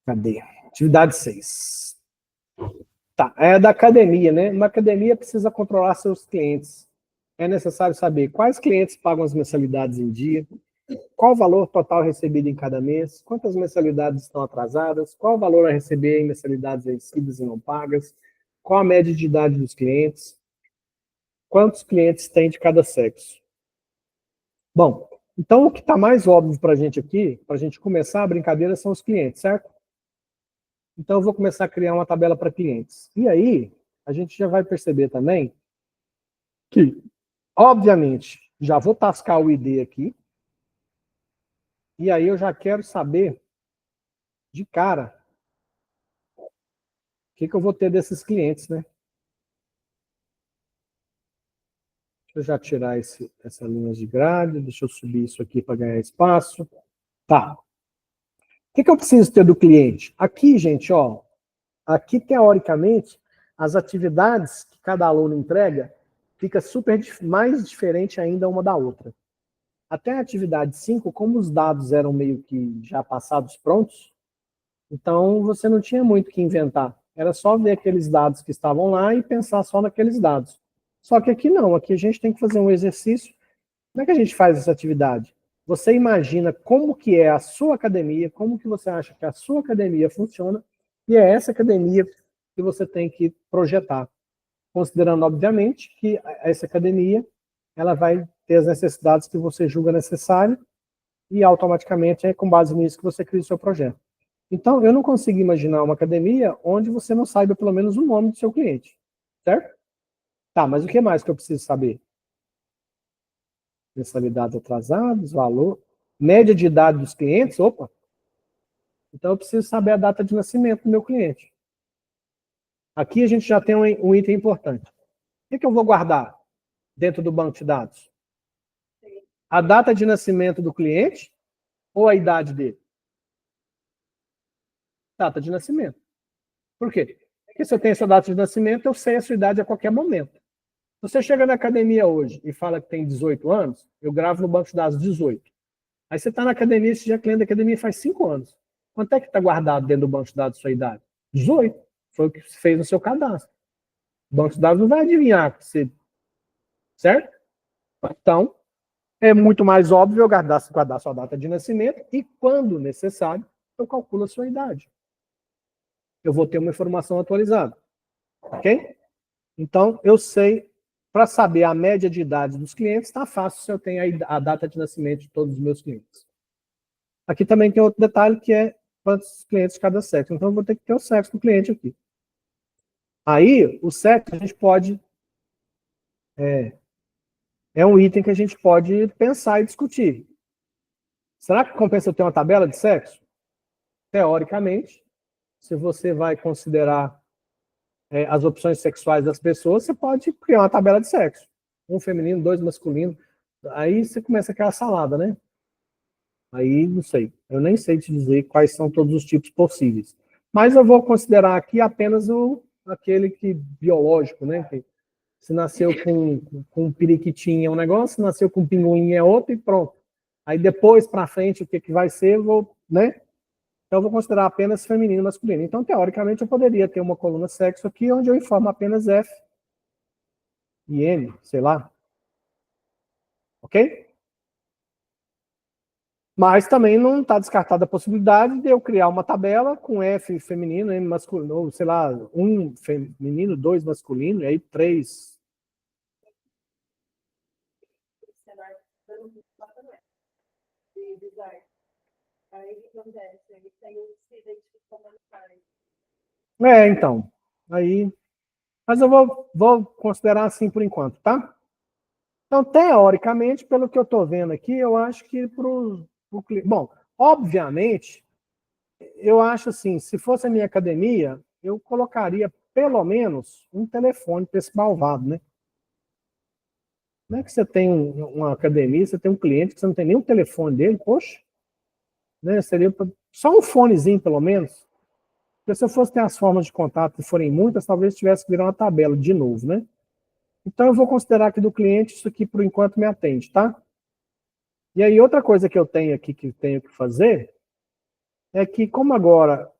Cadê? Atividade 6. Tá, é da academia, né? Uma academia precisa controlar seus clientes. é necessário saber quais clientes pagam as mensalidades em dia, qual o valor total recebido em cada mês, quantas mensalidades estão atrasadas, qual o valor a receber em mensalidades vencidas e não pagas, qual a média de idade dos clientes, quantos clientes tem de cada sexo. Bom, então o que está mais óbvio para a gente aqui, para a gente começar a brincadeira, são os clientes, certo? Então eu vou começar a criar uma tabela para clientes. E aí, a gente já vai perceber também que, obviamente, já vou tascar o ID aqui, e aí eu já quero saber, de cara, o que eu vou ter desses clientes, né? Deixa eu já tirar essa linha de grade, deixa eu subir isso aqui para ganhar espaço. Tá. O que eu preciso ter do cliente? Aqui, gente, ó, aqui, teoricamente, as atividades que cada aluno entrega fica mais diferente ainda uma da outra. Até a atividade 5, como os dados eram meio que já passados prontos, então você não tinha muito o que inventar. Era só ver aqueles dados que estavam lá e pensar só naqueles dados. Só que aqui não, aqui a gente tem que fazer um exercício. Como é que a gente faz essa atividade? Você imagina como que é a sua academia, como que você acha que a sua academia funciona, e é essa academia que você tem que projetar. Considerando, obviamente, que essa academia ela vai ter as necessidades que você julga necessário, e automaticamente é com base nisso que você cria o seu projeto. Então, eu não consigo imaginar uma academia onde você não saiba pelo menos o nome do seu cliente, certo? Tá, mas o que mais que eu preciso saber? Mensalidades atrasadas, valor, média de idade dos clientes, opa. Então eu preciso saber a data de nascimento do meu cliente. Aqui a gente já tem um item importante. O que eu vou guardar dentro do banco de dados? A data de nascimento do cliente ou a idade dele? Data de nascimento. Por quê? Porque se eu tenho essa data de nascimento, eu sei a sua idade a qualquer momento. Se você chega na academia hoje e fala que tem 18 anos, eu gravo no banco de dados 18. Aí você está na academia, você já é cliente da academia faz 5 anos. Quanto é que está guardado dentro do banco de dados sua idade? 18. Foi o que você fez no seu cadastro. O banco de dados não vai adivinhar você, certo? Então, é muito mais óbvio eu guardar sua data de nascimento e, quando necessário, eu calculo a sua idade. Eu vou ter uma informação atualizada. Ok? Então, eu sei, para saber a média de idade dos clientes, está fácil se eu tenho a data de nascimento de todos os meus clientes. Aqui também tem outro detalhe que é quantos clientes de cada sexo. Então, eu vou ter que ter o sexo do cliente aqui. Aí, o sexo a gente pode... É um item que a gente pode pensar e discutir. Será que compensa eu ter uma tabela de sexo? Teoricamente, se você vai considerar as opções sexuais das pessoas, você pode criar uma tabela de sexo. Um feminino, 2 masculino. Aí você começa aquela salada, né? Aí, não sei. Eu nem sei te dizer quais são todos os tipos possíveis. Mas eu vou considerar aqui apenas aquele que biológico, né? Que se nasceu com um periquitinho é um negócio, se nasceu com um pinguim é outro e pronto. Aí depois, para frente, o que vai ser, eu vou, né? Então eu vou considerar apenas feminino e masculino. Então, teoricamente, eu poderia ter uma coluna sexo aqui, onde eu informo apenas F e N, sei lá. Ok? Mas também não está descartada a possibilidade de eu criar uma tabela com F feminino, M masculino, ou sei lá, 1 feminino, 2 masculino, e aí 3. Aí o que acontece? Ele tem que se identificar como pai. Então. Aí. Mas eu vou considerar assim por enquanto, tá? Então, teoricamente, pelo que eu estou vendo aqui, eu acho que para o cliente. Bom, obviamente, eu acho assim, se fosse a minha academia, eu colocaria pelo menos um telefone para esse malvado, né? Não é que você tem uma academia, você tem um cliente que você não tem nem o telefone dele, poxa, né? Seria só um fonezinho, pelo menos. Porque se eu fosse ter as formas de contato e forem muitas, talvez tivesse que virar uma tabela de novo, né? Então eu vou considerar que do cliente isso aqui por enquanto me atende, tá? E aí outra coisa que eu tenho aqui que tenho que fazer é que como agora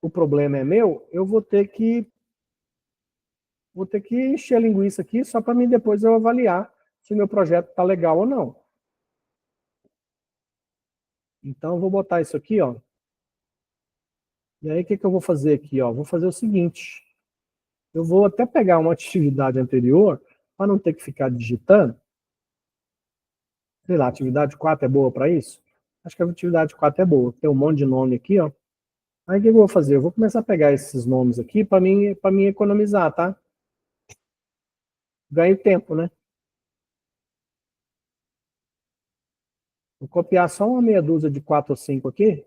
o problema é meu, eu vou ter que encher a linguiça aqui só para mim depois eu avaliar se o meu projeto está legal ou não. Então, eu vou botar isso aqui, ó. E aí, o que eu vou fazer aqui, ó? Vou fazer o seguinte. Eu vou até pegar uma atividade anterior, para não ter que ficar digitando. Sei lá, atividade 4 é boa para isso? Acho que a atividade 4 é boa. Tem um monte de nome aqui, ó. Aí o que eu vou fazer? Eu vou começar a pegar esses nomes aqui para mim economizar, tá? Ganho tempo, né? Vou copiar só uma meia dúzia de 4 ou 5 aqui.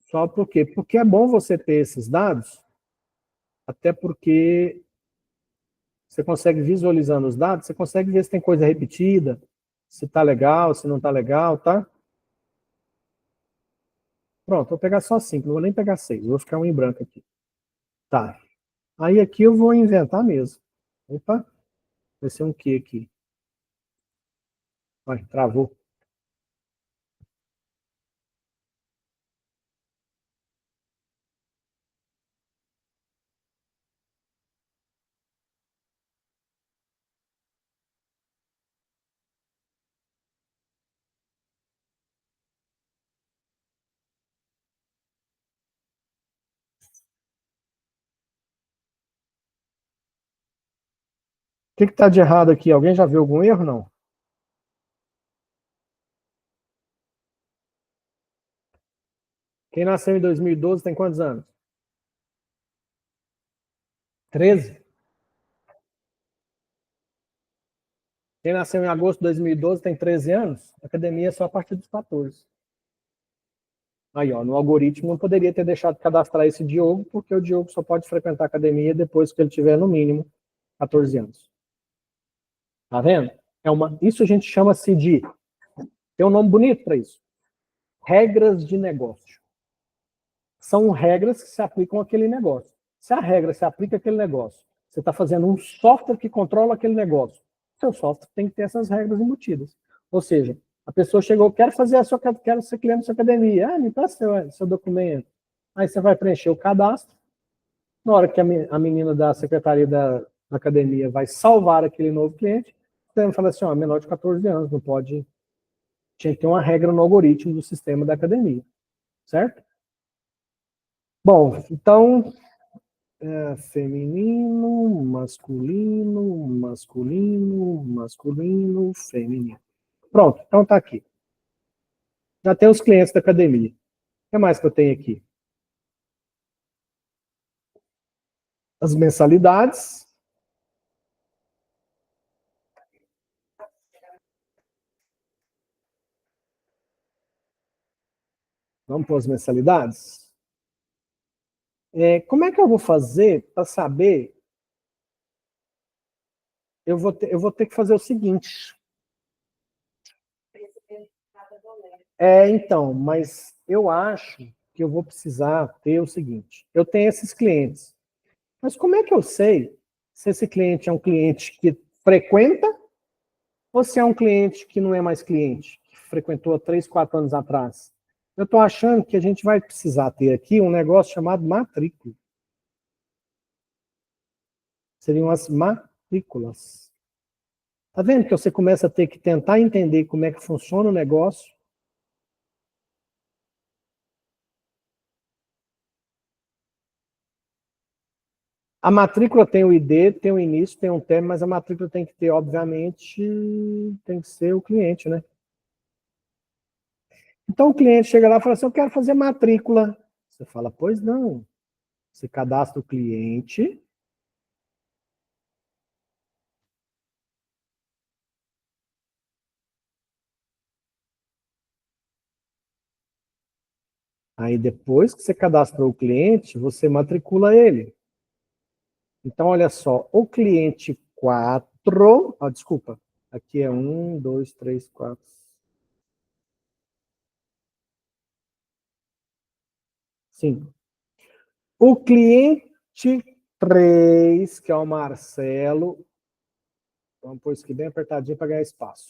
Só por quê? Porque é bom você ter esses dados, até porque você consegue visualizando os dados, você consegue ver se tem coisa repetida, se tá legal, se não tá legal, tá? Pronto, vou pegar só 5, não vou nem pegar 6, vou ficar um em branco aqui. Tá. Aí aqui eu vou inventar mesmo. Opa, vai ser um que aqui? Vai, travou. O que está de errado aqui? Alguém já viu algum erro, não? Quem nasceu em 2012 tem quantos anos? 13? Quem nasceu em agosto de 2012 tem 13 anos? A academia é só a partir dos 14. Aí, ó, no algoritmo não poderia ter deixado de cadastrar esse Diogo, porque o Diogo só pode frequentar a academia depois que ele tiver, no mínimo, 14 anos. Tá vendo? Isso a gente chama-se de... Tem um nome bonito para isso. Regras de negócio. São regras que se aplicam àquele negócio. Se a regra se aplica àquele negócio, você está fazendo um software que controla aquele negócio, seu software tem que ter essas regras embutidas. Ou seja, a pessoa chegou, quero ser cliente da sua academia. Ah, me passa seu documento. Aí você vai preencher o cadastro. Na hora que a menina da secretaria da academia vai salvar aquele novo cliente, você vai falar assim, ó, menor de 14 anos, não pode... Tinha que ter uma regra no algoritmo do sistema da academia, certo? Bom, então, feminino, masculino, masculino, masculino, feminino. Pronto, então tá aqui. Já tem os clientes da academia. O que mais que eu tenho aqui? As mensalidades. Vamos pôr as mensalidades? Como é que eu vou fazer para saber? Eu vou ter que fazer o seguinte. Então, mas eu acho que eu vou precisar ter o seguinte. Eu tenho esses clientes. Mas como é que eu sei se esse cliente é um cliente que frequenta ou se é um cliente que não é mais cliente, que frequentou há 3, 4 anos atrás? Eu estou achando que a gente vai precisar ter aqui um negócio chamado matrícula. Seriam as matrículas. Tá vendo que você começa a ter que tentar entender como é que funciona o negócio? A matrícula tem o ID, tem o início, tem um término, mas a matrícula tem que ter, obviamente, tem que ser o cliente, né? Então o cliente chega lá e fala assim, eu quero fazer matrícula. Você fala, pois não. Você cadastra o cliente. Aí depois que você cadastrou o cliente, você matricula ele. Então, olha só, o cliente 4, desculpa, aqui é 1, 2, 3, 4. Sim. O cliente 3, que é o Marcelo, vamos pôr isso aqui bem apertadinho para ganhar espaço.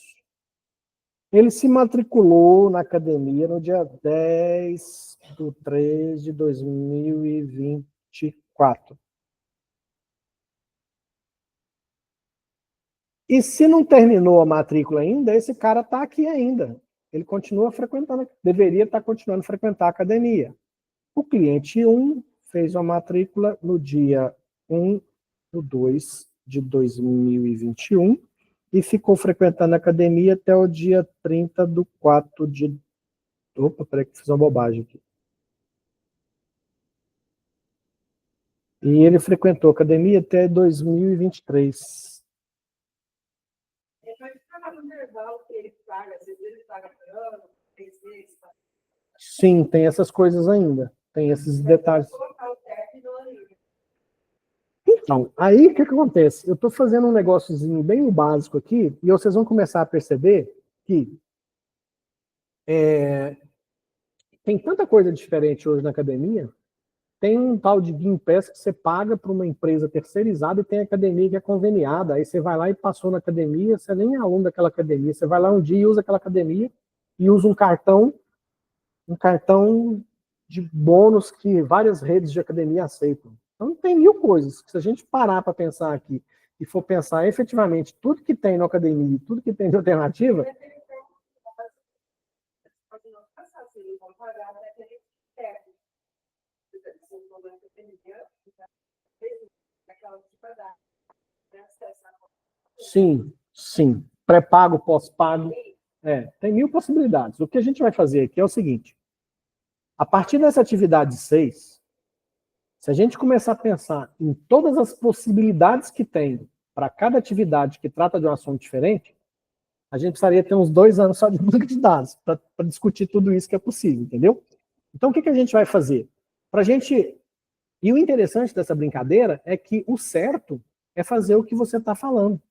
Ele se matriculou na academia no dia 10/3/2024. E se não terminou a matrícula ainda, esse cara está aqui ainda. Ele continua frequentando, deveria estar continuando a frequentar a academia. O cliente 1 fez uma matrícula no dia 1/2 de 2021 e ficou frequentando a academia até o dia 30/4 de... Opa, peraí que fiz uma bobagem aqui. E ele frequentou a academia até 2023. Depois fica no intervalo que ele paga, às vezes ele paga por ano, 3 vezes. Sim, tem essas coisas ainda. Tem esses detalhes. Colocar o término ali. Então, aí o que acontece? Eu estou fazendo um negóciozinho bem básico aqui, e vocês vão começar a perceber que tem tanta coisa diferente hoje na academia. Tem um tal de Gympass que você paga para uma empresa terceirizada e tem academia que é conveniada. Aí você vai lá e passou na academia, você nem é aluno daquela academia. Você vai lá um dia e usa aquela academia e usa um cartão de bônus que várias redes de academia aceitam. Então tem mil coisas que se a gente parar para pensar aqui e for pensar efetivamente tudo que tem na academia, tudo que tem de alternativa, sim, sim. Pré-pago, pós-pago. Tem mil possibilidades. O que a gente vai fazer aqui é o seguinte. A partir dessa atividade 6, se a gente começar a pensar em todas as possibilidades que tem para cada atividade que trata de um assunto diferente, a gente precisaria ter uns 2 anos só de banco de dados para discutir tudo isso que é possível, entendeu? Então, o que a gente vai fazer? E o interessante dessa brincadeira é que o certo é fazer o que você está falando.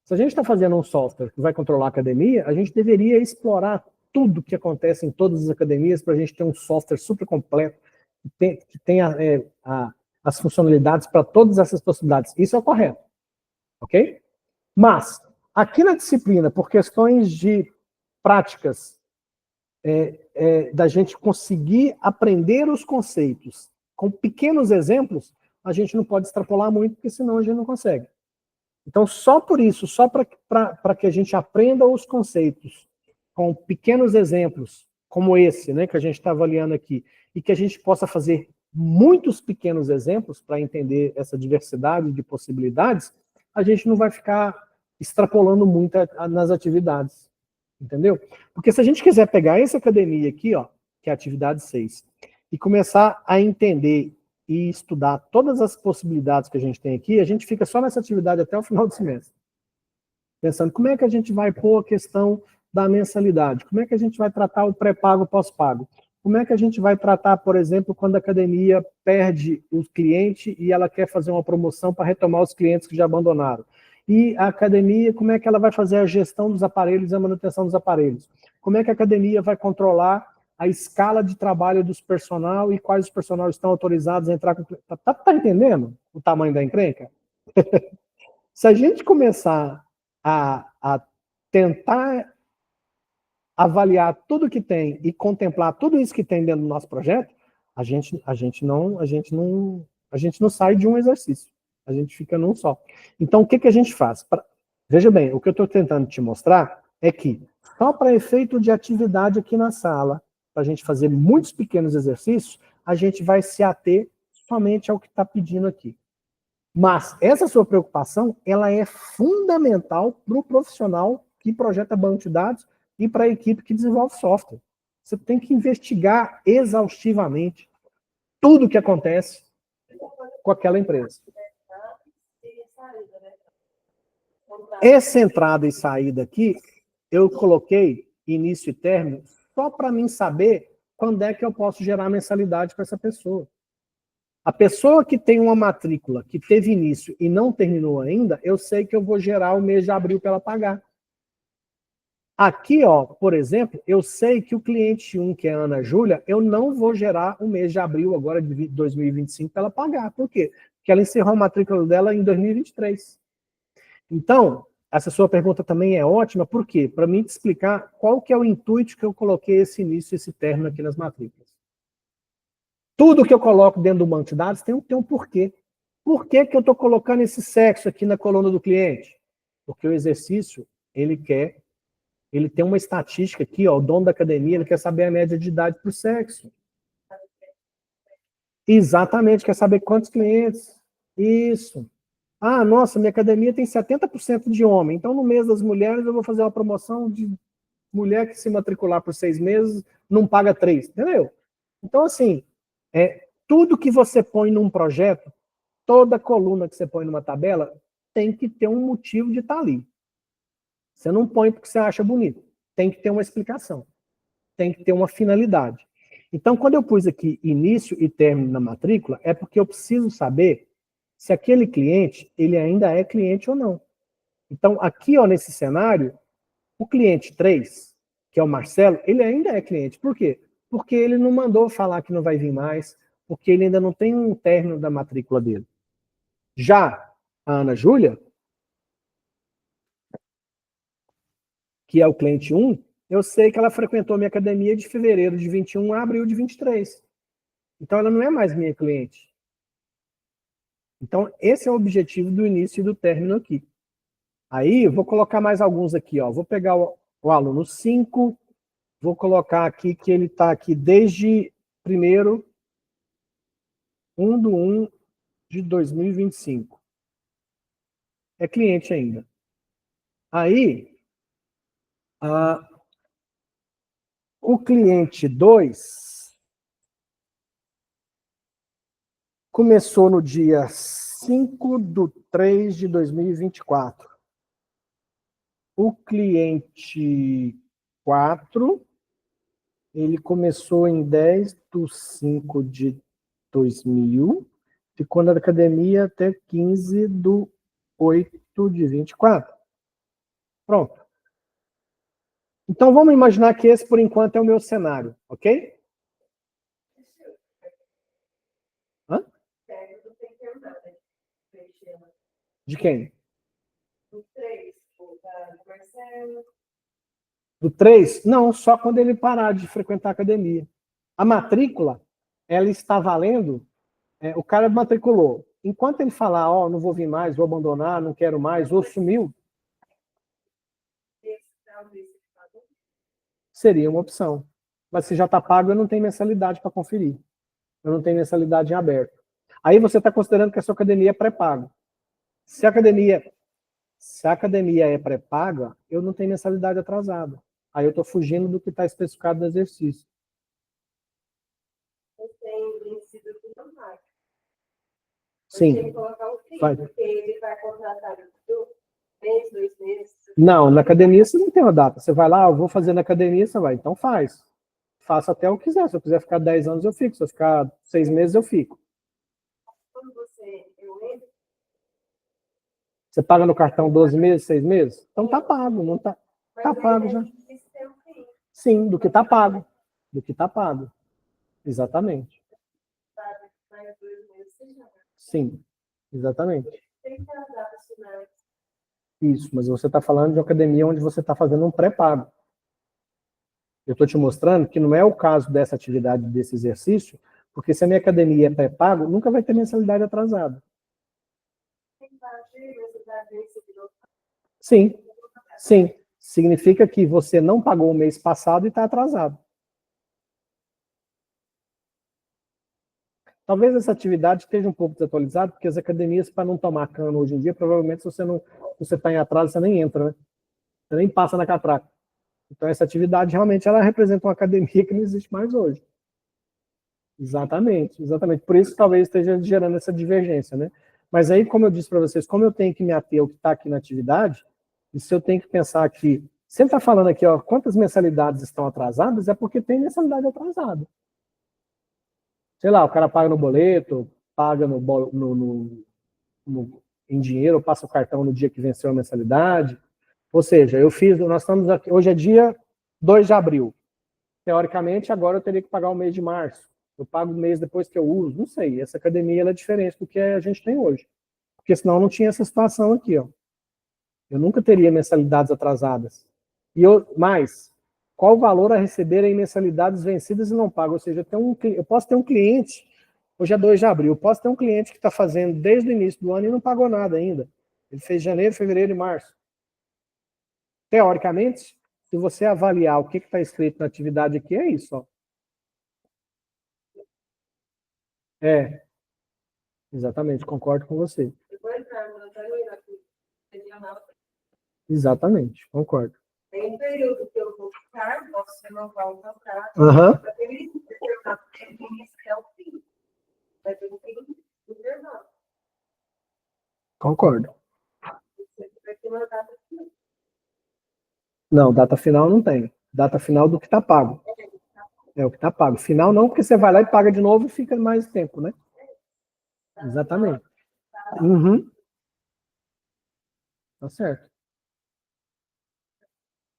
Se a gente está fazendo um software que vai controlar a academia, a gente deveria explorar tudo que acontece em todas as academias para a gente ter um software super completo, que tenha as funcionalidades para todas essas possibilidades. Isso é o correto. Ok? Mas, aqui na disciplina, por questões de práticas, da gente conseguir aprender os conceitos com pequenos exemplos, a gente não pode extrapolar muito, porque senão a gente não consegue. Então, só por isso, só para que a gente aprenda os conceitos com pequenos exemplos, como esse, né, que a gente está avaliando aqui, e que a gente possa fazer muitos pequenos exemplos para entender essa diversidade de possibilidades, a gente não vai ficar extrapolando muito nas atividades. Entendeu? Porque se a gente quiser pegar essa academia aqui, ó, que é a atividade 6, e começar a entender e estudar todas as possibilidades que a gente tem aqui, a gente fica só nessa atividade até o final do semestre. Pensando como é que a gente vai pôr a questão da mensalidade, como é que a gente vai tratar o pré-pago, pós-pago, como é que a gente vai tratar, por exemplo, quando a academia perde o cliente e ela quer fazer uma promoção para retomar os clientes que já abandonaram. E a academia, como é que ela vai fazer a gestão dos aparelhos e a manutenção dos aparelhos? Como é que a academia vai controlar a escala de trabalho dos personal e quais os personal estão autorizados a entrar com... Tá entendendo o tamanho da encrenca? Se a gente começar a tentar avaliar tudo que tem e contemplar tudo isso que tem dentro do nosso projeto, a gente não sai de um exercício. A gente fica num só. Então, o que a gente faz? Veja bem, o que eu estou tentando te mostrar é que, só para efeito de atividade aqui na sala, para a gente fazer muitos pequenos exercícios, a gente vai se ater somente ao que está pedindo aqui. Mas essa sua preocupação, ela é fundamental para o profissional que projeta banco de dados e para a equipe que desenvolve software. Você tem que investigar exaustivamente tudo o que acontece com aquela empresa. Essa entrada e saída aqui, eu coloquei início e término só para mim saber quando é que eu posso gerar mensalidade para essa pessoa. A pessoa que tem uma matrícula que teve início e não terminou ainda, eu sei que eu vou gerar o mês de abril para ela pagar. Aqui, ó, por exemplo, eu sei que o cliente 1, que é a Ana Júlia, eu não vou gerar o mês de abril agora de 2025 para ela pagar. Por quê? Porque ela encerrou a matrícula dela em 2023. Então, essa sua pergunta também é ótima, por quê? Para mim te explicar qual que é o intuito que eu coloquei esse início e esse término aqui nas matrículas. Tudo que eu coloco dentro do banco de dados tem um porquê. Por que eu estou colocando esse sexo aqui na coluna do cliente? Porque o exercício, ele tem uma estatística aqui, ó, o dono da academia, ele quer saber a média de idade por sexo. Exatamente, quer saber quantos clientes. Isso. Ah, nossa, minha academia tem 70% de homem, então no mês das mulheres eu vou fazer uma promoção de mulher que se matricular por 6 meses não paga 3, entendeu? Então, assim, tudo que você põe num projeto, toda coluna que você põe numa tabela, tem que ter um motivo de estar ali. Você não põe porque você acha bonito. Tem que ter uma explicação. Tem que ter uma finalidade. Então, quando eu pus aqui início e término na matrícula, é porque eu preciso saber se aquele cliente, ele ainda é cliente ou não. Então, aqui, ó, nesse cenário, o cliente 3, que é o Marcelo, ele ainda é cliente. Por quê? Porque ele não mandou falar que não vai vir mais, porque ele ainda não tem um término da matrícula dele. Já a Ana Júlia, que é o cliente 1, eu sei que ela frequentou minha academia de fevereiro de 21 a abril de 23. Então, ela não é mais minha cliente. Então, esse é o objetivo do início e do término aqui. Aí, eu vou colocar mais alguns aqui, ó. Vou pegar o aluno 5, vou colocar aqui que ele está aqui desde 1/1 de 2025. É cliente ainda. Aí, o cliente 2 começou no dia 5/3 de 2024. O cliente 4, ele começou em 10/5 de 2000, ficou na academia até 15/8 de 24. Pronto. Então, vamos imaginar que esse, por enquanto, é o meu cenário, ok? Hã? De quem? Do 3, do Marcelo. Do 3? Não, só quando ele parar de frequentar a academia. A matrícula, ela está valendo, o cara matriculou. Enquanto ele falar, ó, não vou vir mais, vou abandonar, não quero mais, ou sumiu, seria uma opção. Mas se já está pago, eu não tenho mensalidade para conferir. Eu não tenho mensalidade em aberto. Aí você está considerando que a sua academia é pré-paga. Se a academia é pré-paga, eu não tenho mensalidade atrasada. Aí eu estou fugindo do que está especificado no exercício. Sim. Vai. Porque ele vai contratar mês, 2 meses. Não, na academia você não tem uma data. Você vai lá, eu vou fazer na academia, você vai. Então faz. Faça até o que quiser. Se eu quiser ficar 10 anos, eu fico. Se eu ficar 6 meses, eu fico. Quando você paga no cartão 12 meses, 6 meses? Então tá pago, não tá. Tá pago já. Sim, do que tá pago. Do que tá pago. Exatamente. Sim, exatamente. Isso, mas você está falando de uma academia onde você está fazendo um pré-pago. Eu estou te mostrando que não é o caso dessa atividade, desse exercício, porque se a minha academia é pré-pago, nunca vai ter mensalidade atrasada. Sim, sim. Significa que você não pagou o mês passado e está atrasado. Talvez essa atividade esteja um pouco desatualizada, porque as academias, para não tomar cano hoje em dia, provavelmente se você está em atraso, você nem entra, né? Você nem passa na catraca. Então essa atividade realmente ela representa uma academia que não existe mais hoje. Exatamente, exatamente. Por isso que talvez esteja gerando essa divergência, né? Mas aí, como eu disse para vocês, como eu tenho que me ater ao que está aqui na atividade, e se eu tenho que pensar que, sempre está falando aqui, ó, quantas mensalidades estão atrasadas, é porque tem mensalidade atrasada. Sei lá, o cara paga no boleto, paga em dinheiro, passa o cartão no dia que venceu a mensalidade. Ou seja, nós estamos aqui, hoje é dia 2 de abril. Teoricamente, agora eu teria que pagar o mês de março. Eu pago o mês depois que eu uso, não sei. Essa academia ela é diferente do que a gente tem hoje. Porque senão não tinha essa situação aqui, ó. Eu nunca teria mensalidades atrasadas. Qual o valor a receber em mensalidades vencidas e não pago? Ou seja, eu posso ter um cliente, hoje é 2 de abril, eu posso ter um cliente que está fazendo desde o início do ano e não pagou nada ainda. Ele fez janeiro, fevereiro e março. teoricamente, se você avaliar o que está escrito na atividade aqui, é isso, ó. Exatamente, concordo com você. Exatamente, concordo. Tem um período que eu vou ficar, posso renovar o contrato, para ter determinado tempo até o fim. Vai ter um fim intervalo. Concordo. Vai ter uma data final. Não, data final não tem. Data final do que está pago. É o que está pago. Final não, porque você vai lá e paga de novo e fica mais tempo, né? Exatamente. Uhum. Tá certo.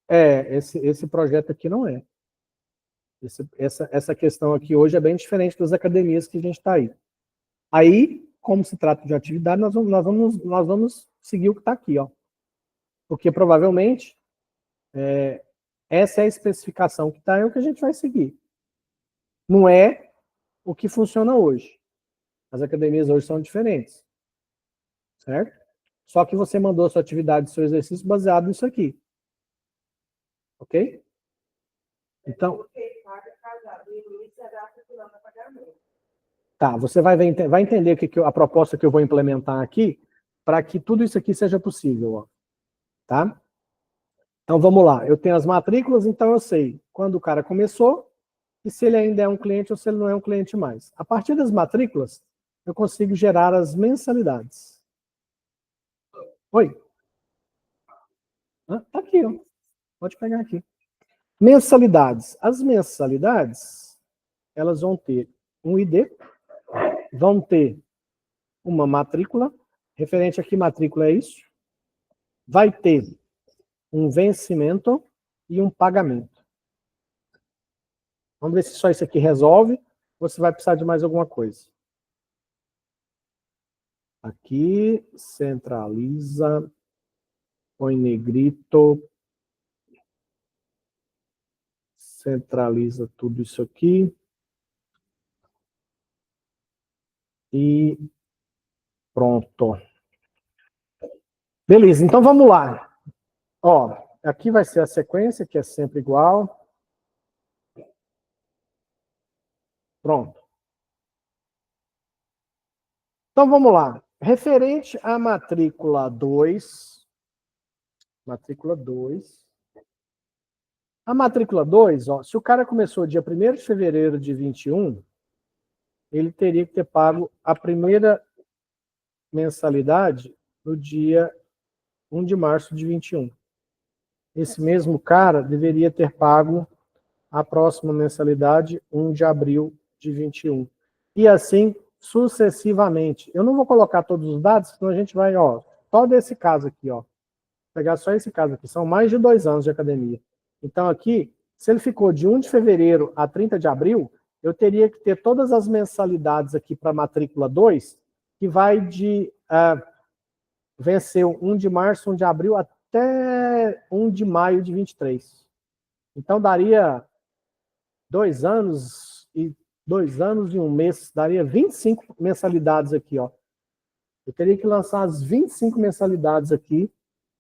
Esse projeto aqui não é. Essa questão aqui hoje é bem diferente das academias que a gente está aí. Aí, como se trata de atividade, nós vamos seguir o que está aqui, ó. Porque provavelmente essa é a especificação que está, é o que a gente vai seguir. Não é o que funciona hoje. As academias hoje são diferentes. Certo? Só que você mandou a sua atividade, seu exercício baseado nisso aqui. Ok? Então, tá, você vai entender a proposta que eu vou implementar aqui para que tudo isso aqui seja possível. Ó. Tá? Então, vamos lá. Eu tenho as matrículas, então eu sei quando o cara começou e se ele ainda é um cliente ou se ele não é um cliente mais. A partir das matrículas, eu consigo gerar as mensalidades. Oi? Tá aqui, ó. Pode pegar aqui. Mensalidades. As mensalidades, elas vão ter um ID, vão ter uma matrícula, referente a que matrícula é isso, vai ter um vencimento e um pagamento. Vamos ver se só isso aqui resolve, ou se vai precisar de mais alguma coisa. Aqui, centraliza, põe negrito, centraliza tudo isso aqui. E pronto. Beleza, então vamos lá. Ó, aqui vai ser a sequência, que é sempre igual. Pronto. Então vamos lá. Referente à matrícula 2. Matrícula 2. A matrícula 2, ó, se o cara começou dia 1º de fevereiro de 21, ele teria que ter pago a primeira mensalidade no dia 1 de março de 21. Esse mesmo cara deveria ter pago a próxima mensalidade 1 de abril de 21. E assim sucessivamente. Eu não vou colocar todos os dados, senão a gente vai, ó, só desse caso aqui, ó. Pegar só esse caso aqui. São mais de 2 anos de academia. Então aqui, se ele ficou de 1 de fevereiro a 30 de abril, eu teria que ter todas as mensalidades aqui para a matrícula 2, que vai de venceu 1 de março, 1 de abril, até 1 de maio de 23. Então daria 2 anos e 1 mês, daria 25 mensalidades aqui, ó. Eu teria que lançar as 25 mensalidades aqui,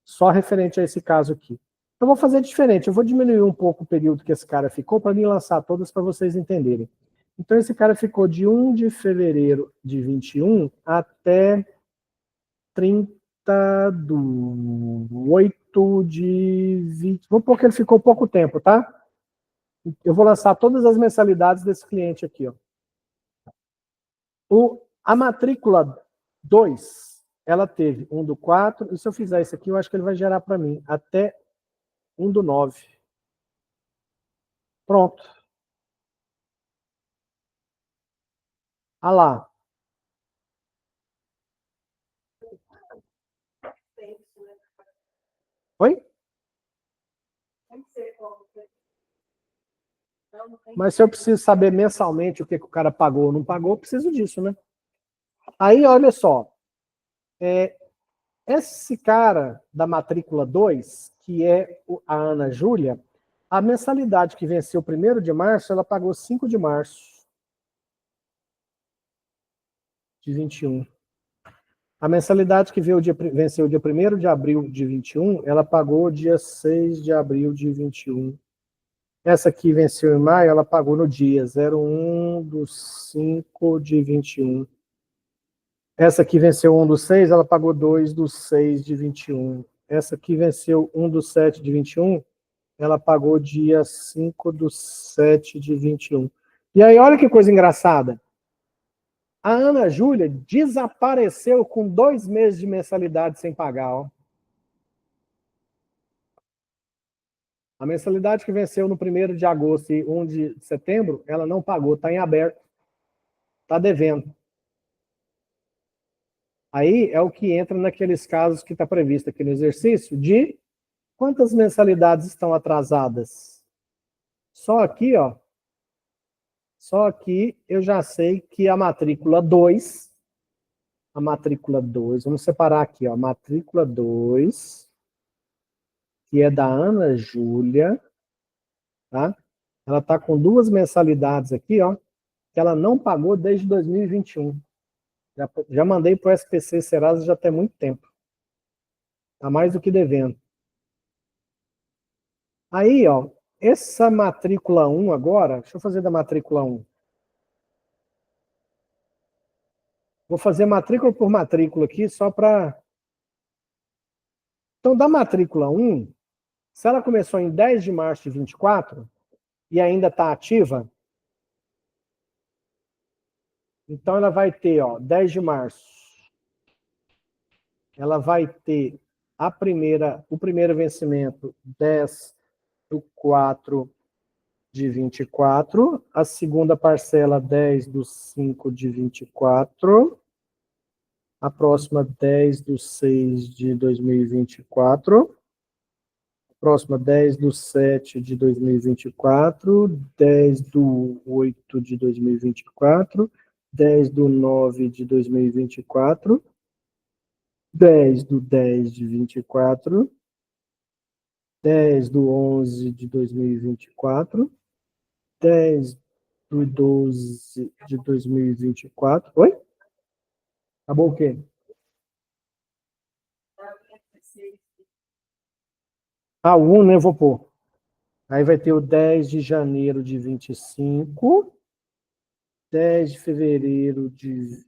só referente a esse caso aqui. Eu vou fazer diferente, eu vou diminuir um pouco o período que esse cara ficou para mim lançar todas para vocês entenderem. Então esse cara ficou de 1 de fevereiro de 21 até 30 do 8 de 20. Vamos pôr que ele ficou pouco tempo, tá? Eu vou lançar todas as mensalidades desse cliente aqui, ó. A matrícula 2, ela teve 1 do 4, e se eu fizer isso aqui, eu acho que ele vai gerar para mim até 1 do 9. Pronto. Ah lá. Oi? Mas se eu preciso saber mensalmente o que o cara pagou ou não pagou, eu preciso disso, né? Aí, olha só. Esse cara da matrícula 2, que é a Ana Júlia, a mensalidade que venceu 1º de março, ela pagou 5 de março de 21. A mensalidade que venceu dia 1º de abril de 21, ela pagou dia 6 de abril de 21. Essa aqui venceu em maio, ela pagou no dia 01/5 de 21. Essa aqui venceu 1/6, ela pagou 2/6 de 21. Essa aqui venceu 1/7 de 21, ela pagou dia 5/7 de 21. E aí, olha que coisa engraçada. A Ana Júlia desapareceu com 2 meses de mensalidade sem pagar. Ó. A mensalidade que venceu no 1º de agosto e 1 de setembro, ela não pagou, está em aberto, está devendo. Aí é o que entra naqueles casos que está previsto aqui no exercício de quantas mensalidades estão atrasadas. Só aqui, ó. Só aqui eu já sei que a matrícula 2, vamos separar aqui, ó, a matrícula 2, que é da Ana Júlia, tá? Ela está com 2 mensalidades aqui, ó, que ela não pagou desde 2021. Já mandei para o SPC Serasa já tem muito tempo. Está mais do que devendo. Aí, ó, essa matrícula 1 agora, deixa eu fazer da matrícula 1. Vou fazer matrícula por matrícula aqui, só para... Então, da matrícula 1, se ela começou em 10 de março de 24 e ainda está ativa, então ela vai ter, ó, 10 de março. Ela vai ter o primeiro vencimento 10/4 de 24, a segunda parcela 10/5 de 24, a próxima 10/6 de 2024, a próxima 10/7 de 2024, 10/8 de 2024, 10/9 de 2024, 10/10 de 24, 10/11 de 2024, 10/12 de 2024. Oi? Acabou o quê? Ah, o 1, né? Vou pôr. Aí vai ter o 10 de janeiro de 25, 10 de fevereiro de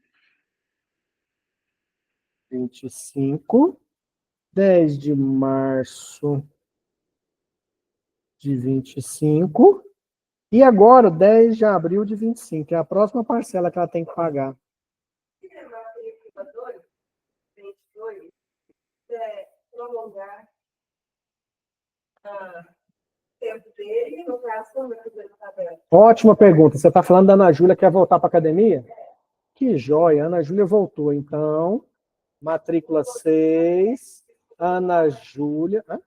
25, 10 de março de 25, e agora 10 de abril de 25, que é a próxima parcela que ela tem que pagar. Prolongar tempo dele, no caso, como é que ele está aberto? Ótima pergunta. Você está falando da Ana Júlia que quer voltar para a academia? Que joia, a Ana Júlia voltou. Então, matrícula 6, Ana Júlia... Hã?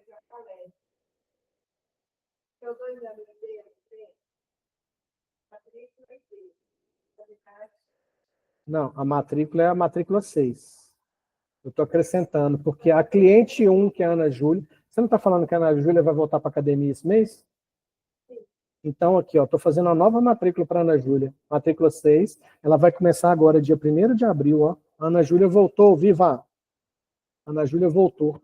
Já falei. Eu 2 anos dele, matrícula e Não, a matrícula é a matrícula 6. Eu estou acrescentando, porque a cliente 1, que é a Ana Júlia... Você não está falando que a Ana Júlia vai voltar para a academia esse mês? Então, aqui, ó, estou fazendo uma nova matrícula para a Ana Júlia. Matrícula 6. Ela vai começar agora, dia 1º de abril. Ó. A Ana Júlia voltou, viva! A Ana Júlia voltou.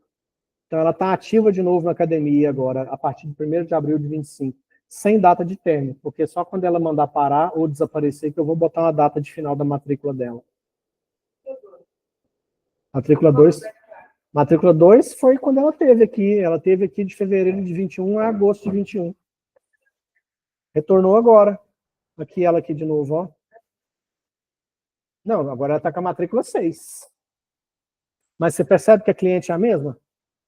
Então, ela está ativa de novo na academia agora, a partir de 1º de abril de 25. Sem data de término, porque só quando ela mandar parar ou desaparecer que eu vou botar uma data de final da matrícula dela. Matrícula 2. Matrícula 2 foi quando ela teve aqui. Ela teve aqui de fevereiro de 21 a agosto de 21. Retornou agora. Aqui ela aqui de novo, ó. Não, agora ela está com a matrícula 6. Mas você percebe que a cliente é a mesma?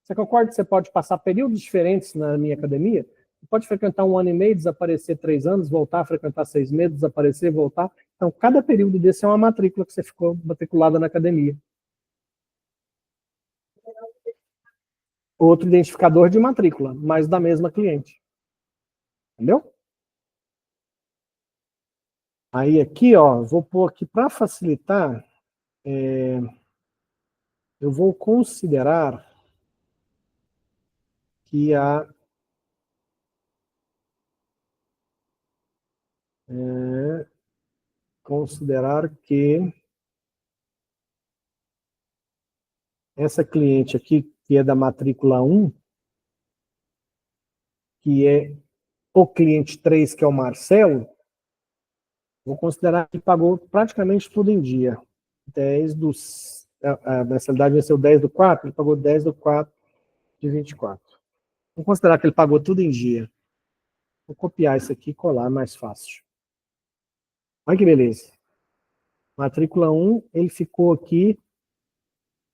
Você concorda que você pode passar períodos diferentes na minha academia? Você pode frequentar 1 ano e meio, desaparecer 3 anos, voltar a frequentar 6 meses, desaparecer, voltar. Então, cada período desse é uma matrícula que você ficou matriculada na academia. Outro identificador de matrícula, mas da mesma cliente. Entendeu? Aí aqui, ó, vou pôr aqui para facilitar, eu vou considerar que a considerar que essa cliente aqui, que é da matrícula 1, que é o cliente 3, que é o Marcelo, vou considerar que pagou praticamente tudo em dia. 10 dos... A mensalidade venceu 10/4, ele pagou 10/4 de 24. Vou considerar que ele pagou tudo em dia. Vou copiar isso aqui e colar, mais fácil. Olha que beleza. Matrícula 1, ele ficou aqui.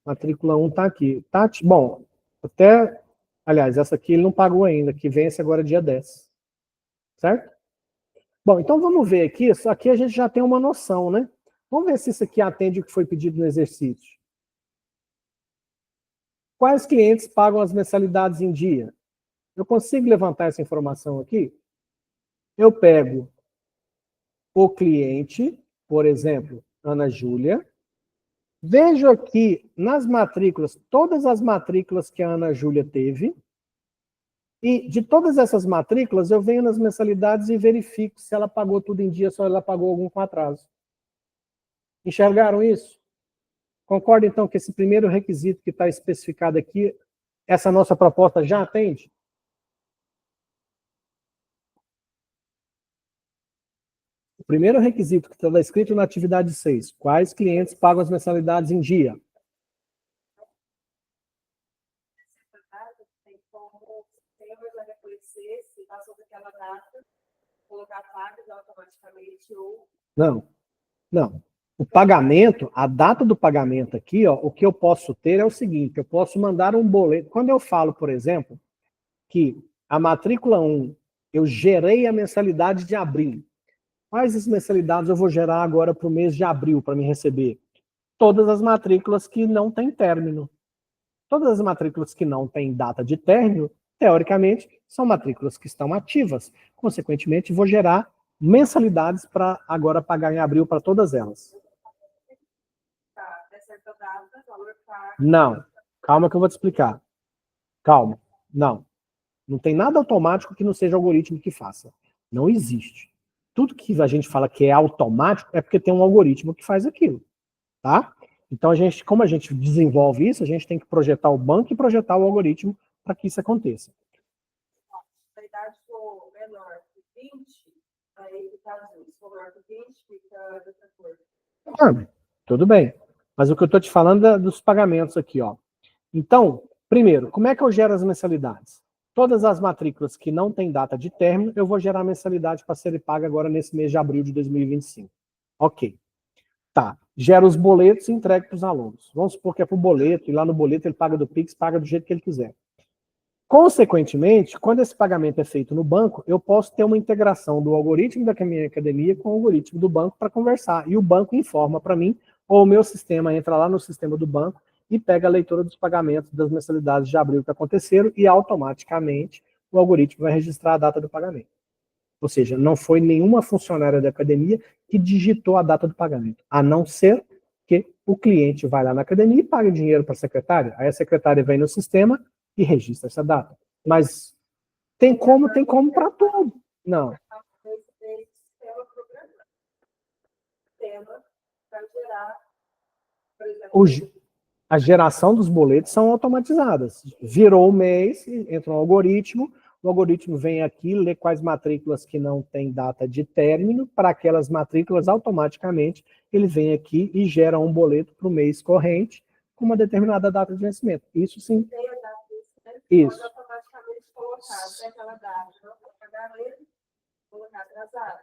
Matrícula 1 tá aqui. Tá, bom, até... Aliás, essa aqui ele não pagou ainda, que vence agora dia 10. Certo? Bom, então vamos ver aqui. Isso aqui a gente já tem uma noção, né? Vamos ver se isso aqui atende o que foi pedido no exercício. Quais clientes pagam as mensalidades em dia? Eu consigo levantar essa informação aqui? Eu pego o cliente, por exemplo, Ana Júlia. Vejo aqui nas matrículas, todas as matrículas que a Ana Júlia teve. E de todas essas matrículas, eu venho nas mensalidades e verifico se ela pagou tudo em dia, se ela pagou algum com atraso. Enxergaram isso? Concorda, então, que esse primeiro requisito que está especificado aqui, essa nossa proposta já atende? O primeiro requisito que está escrito na atividade 6, quais clientes pagam as mensalidades em dia? Tem como o sistema já reconhecer se passou daquela data, colocar pagas automaticamente ou... Não. O pagamento, a data do pagamento aqui, ó, o que eu posso ter é o seguinte, eu posso mandar um boleto. Quando eu falo, por exemplo, que a matrícula 1, eu gerei a mensalidade de abril. Quais mensalidades eu vou gerar agora para o mês de abril para me receber? Todas as matrículas que não têm término. Todas as matrículas que não têm data de término, teoricamente, são matrículas que estão ativas. Consequentemente, vou gerar mensalidades para agora pagar em abril para todas elas. Não. Calma que eu vou te explicar. Calma. Não. Não tem nada automático que não seja algoritmo que faça. Não existe. Tudo que a gente fala que é automático é porque tem um algoritmo que faz aquilo. Tá? Então, como a gente desenvolve isso, a gente tem que projetar o banco e projetar o algoritmo para que isso aconteça. Se a idade for menor que 20, aí fica azul. Se for menor que 20, fica de outra cor. Tudo bem. Mas o que eu estou te falando é dos pagamentos aqui, ó. Então, primeiro, como é que eu gero as mensalidades? Todas as matrículas que não têm data de término, eu vou gerar mensalidade para ser paga agora nesse mês de abril de 2025. Ok. Tá. Gera os boletos e entrega para os alunos. Vamos supor que é para o boleto, e lá no boleto ele paga do Pix, paga do jeito que ele quiser. Consequentemente, quando esse pagamento é feito no banco, eu posso ter uma integração do algoritmo da minha academia com o algoritmo do banco para conversar. E o banco informa para mim, ou o meu sistema entra lá no sistema do banco e pega a leitura dos pagamentos das mensalidades de abril que aconteceram e automaticamente o algoritmo vai registrar a data do pagamento. Ou seja, não foi nenhuma funcionária da academia que digitou a data do pagamento, a não ser que o cliente vai lá na academia e paga dinheiro para a secretária, aí a secretária vem no sistema e registra essa data. Mas tem como para tudo. Não. A geração dos boletos são automatizadas. Virou o mês, entra um algoritmo, o algoritmo vem aqui, lê quais matrículas que não tem data de término, para aquelas matrículas, automaticamente, ele vem aqui e gera um boleto para o mês corrente, com uma determinada data de vencimento. Isso sim. Isso. Automaticamente colocar aquela data, não pagar ele, colocar atrasado.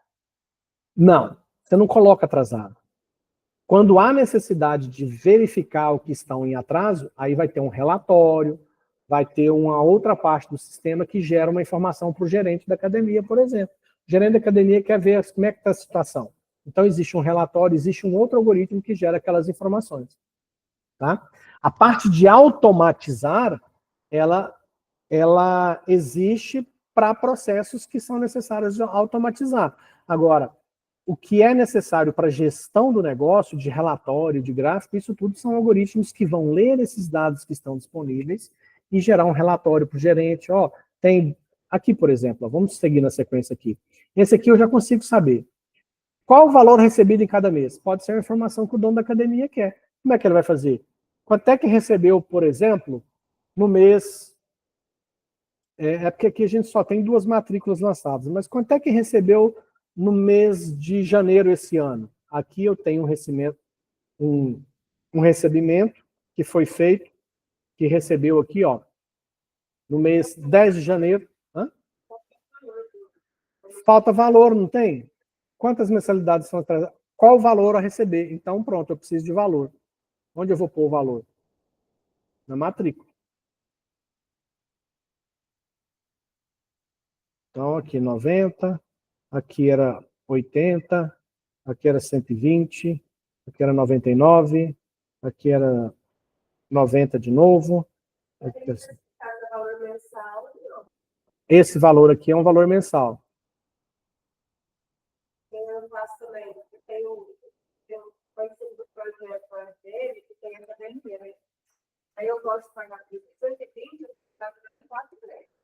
Não, você não coloca atrasado. Quando há necessidade de verificar o que estão em atraso, aí vai ter um relatório, vai ter uma outra parte do sistema que gera uma informação para o gerente da academia, por exemplo. O gerente da academia quer ver como é que está a situação. Então, existe um relatório, existe um outro algoritmo que gera aquelas informações. Tá? A parte de automatizar, ela existe para processos que são necessários de automatizar. Agora, o que é necessário para a gestão do negócio, de relatório, de gráfico, isso tudo são algoritmos que vão ler esses dados que estão disponíveis e gerar um relatório para o gerente. Ó, tem aqui, por exemplo, ó, vamos seguir na sequência aqui. Esse aqui eu já consigo saber. Qual o valor recebido em cada mês? Pode ser a informação que o dono da academia quer. Como é que ele vai fazer? Quanto é que recebeu, por exemplo, no mês... É porque aqui a gente só tem 2 matrículas lançadas, mas quanto é que recebeu no mês de janeiro esse ano? Aqui eu tenho um recebimento que foi feito, que recebeu aqui, ó, no mês 10 de janeiro. Hã? Falta valor, não tem? Quantas mensalidades são atrasadas? Qual o valor a receber? Então, pronto, eu preciso de valor. Onde eu vou pôr o valor? Na matrícula. Então, aqui 90, aqui era 80, aqui era 120, aqui era 99, aqui era 90 de novo. Esse valor aqui é um valor mensal. Eu faço também, tem o conhecido do projeto dele, que tem a academia, né? Aí eu gosto de pagar 120, tá 4 créditos.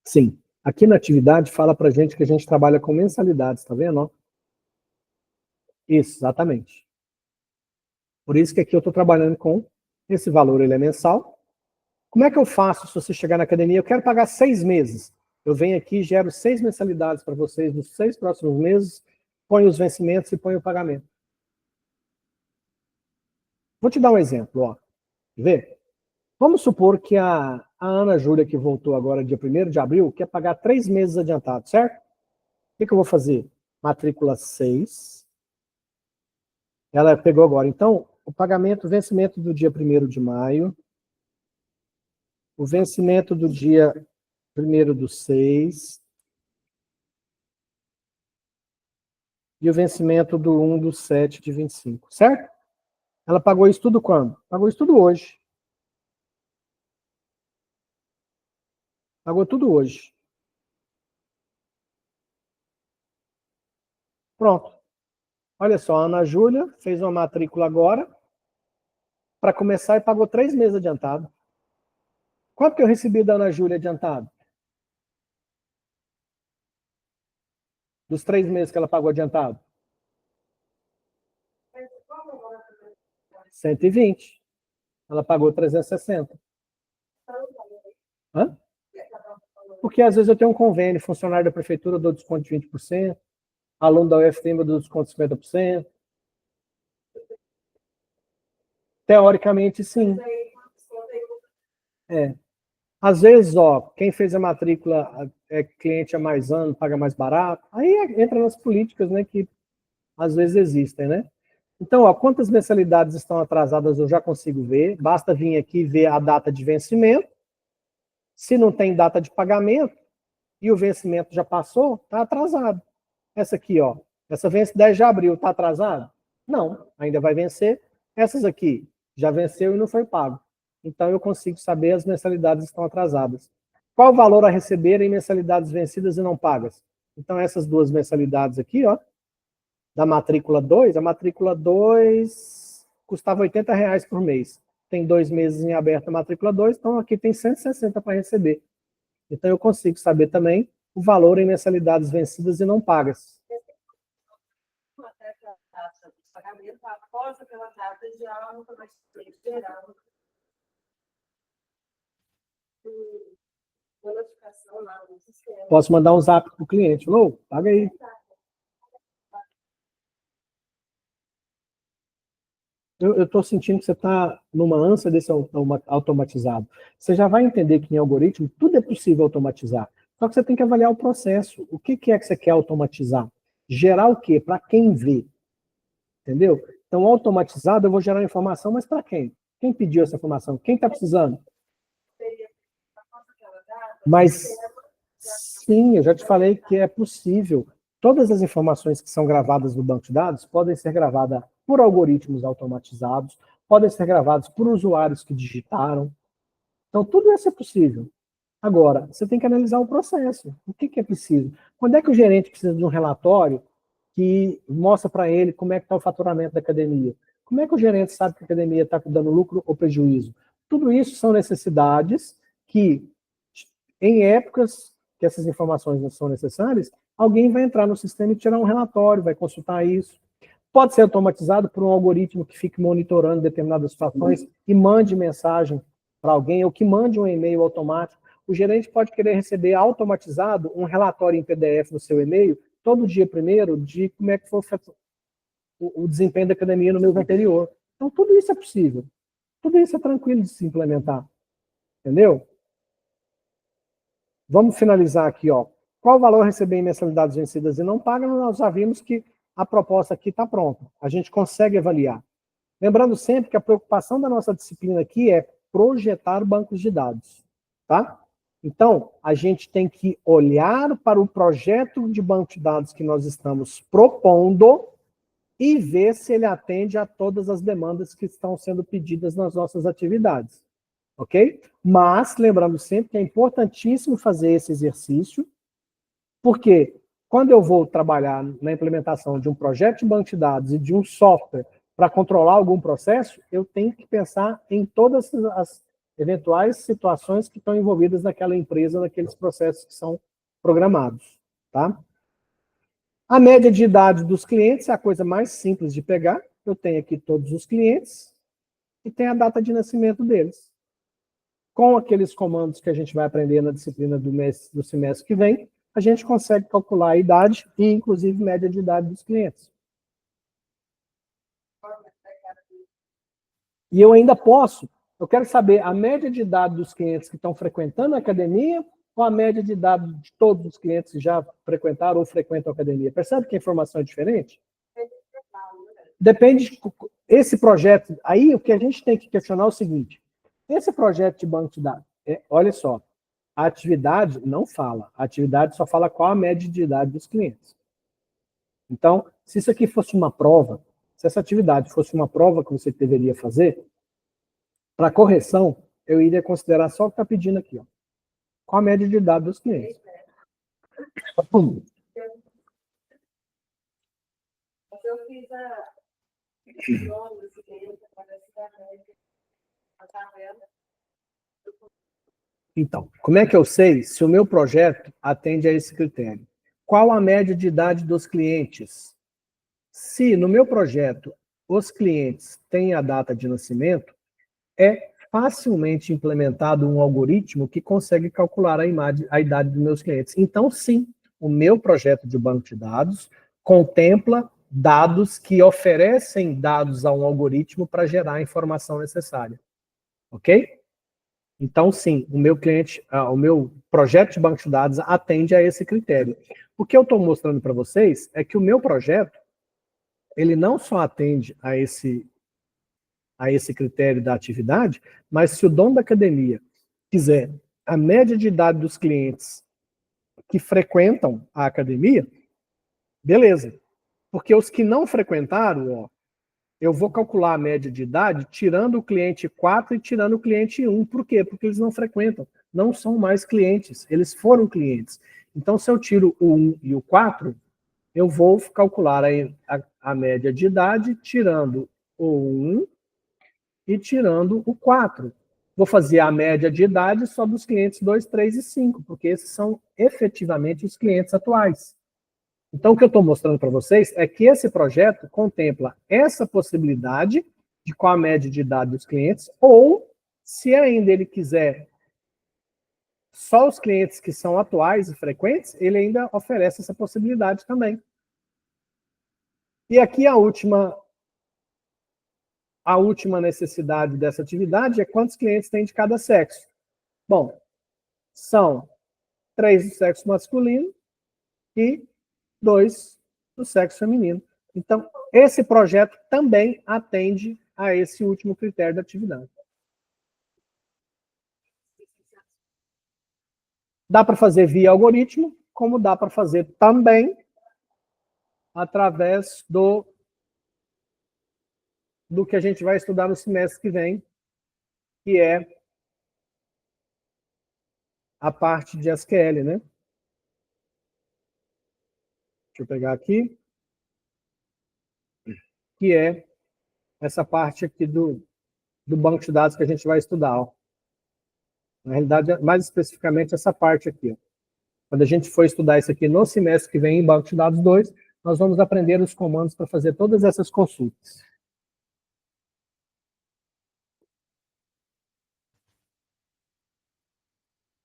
Sim. Aqui na atividade fala pra gente que a gente trabalha com mensalidades, tá vendo? Isso, exatamente. Por isso que aqui eu estou trabalhando com esse valor, ele é mensal. Como é que eu faço se você chegar na academia? Eu quero pagar 6 meses. Eu venho aqui, gero 6 mensalidades para vocês nos 6 próximos meses, ponho os vencimentos e ponho o pagamento. Vou te dar um exemplo, ó. Vê? Vamos supor que a Ana Júlia, que voltou agora dia 1º de abril, quer pagar 3 meses adiantado, certo? O que eu vou fazer? Matrícula 6. Ela pegou agora. Então, o pagamento, o vencimento do dia 1º de maio, o vencimento do dia 1º do 6 e o vencimento do 1/7 de 25, certo? Ela pagou isso tudo quando? Pagou isso tudo hoje. Pagou tudo hoje. Pronto. Olha só, a Ana Júlia fez uma matrícula agora para começar e pagou 3 meses adiantado. Quanto que eu recebi da Ana Júlia adiantado? Dos 3 meses que ela pagou adiantado? 120. Ela pagou 360. Hã? Porque às vezes eu tenho um convênio, funcionário da prefeitura eu dou desconto de 20%, aluno da UFTM eu dou desconto de 50%. Teoricamente, sim. É. Às vezes, ó, quem fez a matrícula é cliente há mais anos, paga mais barato. Aí entra nas políticas, né, que às vezes existem, né? Então, ó, quantas mensalidades estão atrasadas eu já consigo ver. Basta vir aqui ver a data de vencimento. Se não tem data de pagamento e o vencimento já passou, está atrasado. Essa aqui, ó, essa vence 10 de abril, está atrasado? Não, ainda vai vencer. Essas aqui já venceu e não foi pago. Então eu consigo saber as mensalidades estão atrasadas. Qual o valor a receber em mensalidades vencidas e não pagas? Então essas 2 mensalidades aqui, ó, da matrícula 2, a matrícula 2 custava R$80 por mês. Tem 2 meses em aberto a matrícula 2, então aqui tem 160 para receber. Então eu consigo saber também o valor em mensalidades vencidas e não pagas. Até a taxa de pagamento, após aquela data, já automaticamente gerava uma notificação lá no sistema. Posso mandar um zap para o cliente. Ô, paga aí. Eu estou sentindo que você está numa ânsia desse automatizado. Você já vai entender que em algoritmo tudo é possível automatizar. Só que você tem que avaliar o processo. O que é que você quer automatizar? Gerar o quê? Para quem vê. Entendeu? Então, automatizado, eu vou gerar informação, mas para quem? Quem pediu essa informação? Quem está precisando? Mas, sim, eu já te falei que é possível. Todas as informações que são gravadas no banco de dados podem ser gravadas por algoritmos automatizados, podem ser gravadas por usuários que digitaram. Então, tudo isso é possível. Agora, você tem que analisar o processo. O que é preciso? Quando é que o gerente precisa de um relatório que mostra para ele como é que está o faturamento da academia? Como é que o gerente sabe que a academia está dando lucro ou prejuízo? Tudo isso são necessidades que, em épocas que essas informações não são necessárias, alguém vai entrar no sistema e tirar um relatório, vai consultar isso. Pode ser automatizado por um algoritmo que fique monitorando determinadas situações e mande mensagem para alguém, ou que mande um e-mail automático. O gerente pode querer receber automatizado um relatório em PDF no seu e-mail, todo dia primeiro, de como é que foi o desempenho da academia no mês anterior. Então, tudo isso é possível. Tudo isso é tranquilo de se implementar. Entendeu? Vamos finalizar aqui, ó. Qual o valor a receber em mensalidades vencidas e não pagas? Nós já vimos que a proposta aqui está pronta. A gente consegue avaliar. Lembrando sempre que a preocupação da nossa disciplina aqui é projetar bancos de dados. Tá? Então, a gente tem que olhar para o projeto de banco de dados que nós estamos propondo e ver se ele atende a todas as demandas que estão sendo pedidas nas nossas atividades. Ok? Mas, lembrando sempre que é importantíssimo fazer esse exercício, porque quando eu vou trabalhar na implementação de um projeto de banco de dados e de um software para controlar algum processo, eu tenho que pensar em todas as eventuais situações que estão envolvidas naquela empresa, naqueles processos que são programados. Tá? A média de idade dos clientes é a coisa mais simples de pegar. Eu tenho aqui todos os clientes e tem a data de nascimento deles. Com aqueles comandos que a gente vai aprender na disciplina do semestre que vem, a gente consegue calcular a idade e, inclusive, média de idade dos clientes. E eu ainda posso, eu quero saber a média de idade dos clientes que estão frequentando a academia ou a média de idade de todos os clientes que já frequentaram ou frequentam a academia. Percebe que a informação é diferente? Depende, esse projeto, aí o que a gente tem que questionar é o seguinte, esse projeto de banco de dados, olha só, a atividade não fala, a atividade só fala qual a média de idade dos clientes. Então, se isso aqui fosse uma prova, se essa atividade fosse uma prova que você deveria fazer, para correção, eu iria considerar só o que está pedindo aqui, ó. Qual a média de idade dos clientes. Eu fiz a nome do cliente, Então, como é que eu sei se o meu projeto atende a esse critério? Qual a média de idade dos clientes? Se no meu projeto os clientes têm a data de nascimento, é facilmente implementado um algoritmo que consegue calcular a idade dos meus clientes. Então, sim, o meu projeto de banco de dados contempla dados que oferecem dados a um algoritmo para gerar a informação necessária. Ok? Então, sim, o meu projeto de banco de dados atende a esse critério. O que eu estou mostrando para vocês é que o meu projeto, ele não só atende a esse critério da atividade, mas se o dono da academia quiser a média de idade dos clientes que frequentam a academia, beleza. Porque os que não frequentaram, ó, eu vou calcular a média de idade tirando o cliente 4 e tirando o cliente 1. Por quê? Porque eles não frequentam, não são mais clientes, eles foram clientes. Então, se eu tiro o 1 e o 4, eu vou calcular a média de idade tirando o 1 e tirando o 4. Vou fazer a média de idade só dos clientes 2, 3 e 5, porque esses são efetivamente os clientes atuais. Então, o que eu estou mostrando para vocês é que esse projeto contempla essa possibilidade de qual a média de idade dos clientes, ou, se ainda ele quiser só os clientes que são atuais e frequentes, ele ainda oferece essa possibilidade também. E aqui a última necessidade dessa atividade é quantos clientes tem de cada sexo. Bom, são 3 do sexo masculino e 2 do sexo feminino. Então, esse projeto também atende a esse último critério da atividade. Dá para fazer via algoritmo, como dá para fazer também através do que a gente vai estudar no semestre que vem, que é a parte de SQL, né? Deixa eu pegar aqui. Que é essa parte aqui do banco de dados que a gente vai estudar. Ó. Na realidade, mais especificamente, essa parte aqui. Ó. Quando a gente for estudar isso aqui no semestre que vem, em Banco de Dados 2, nós vamos aprender os comandos para fazer todas essas consultas.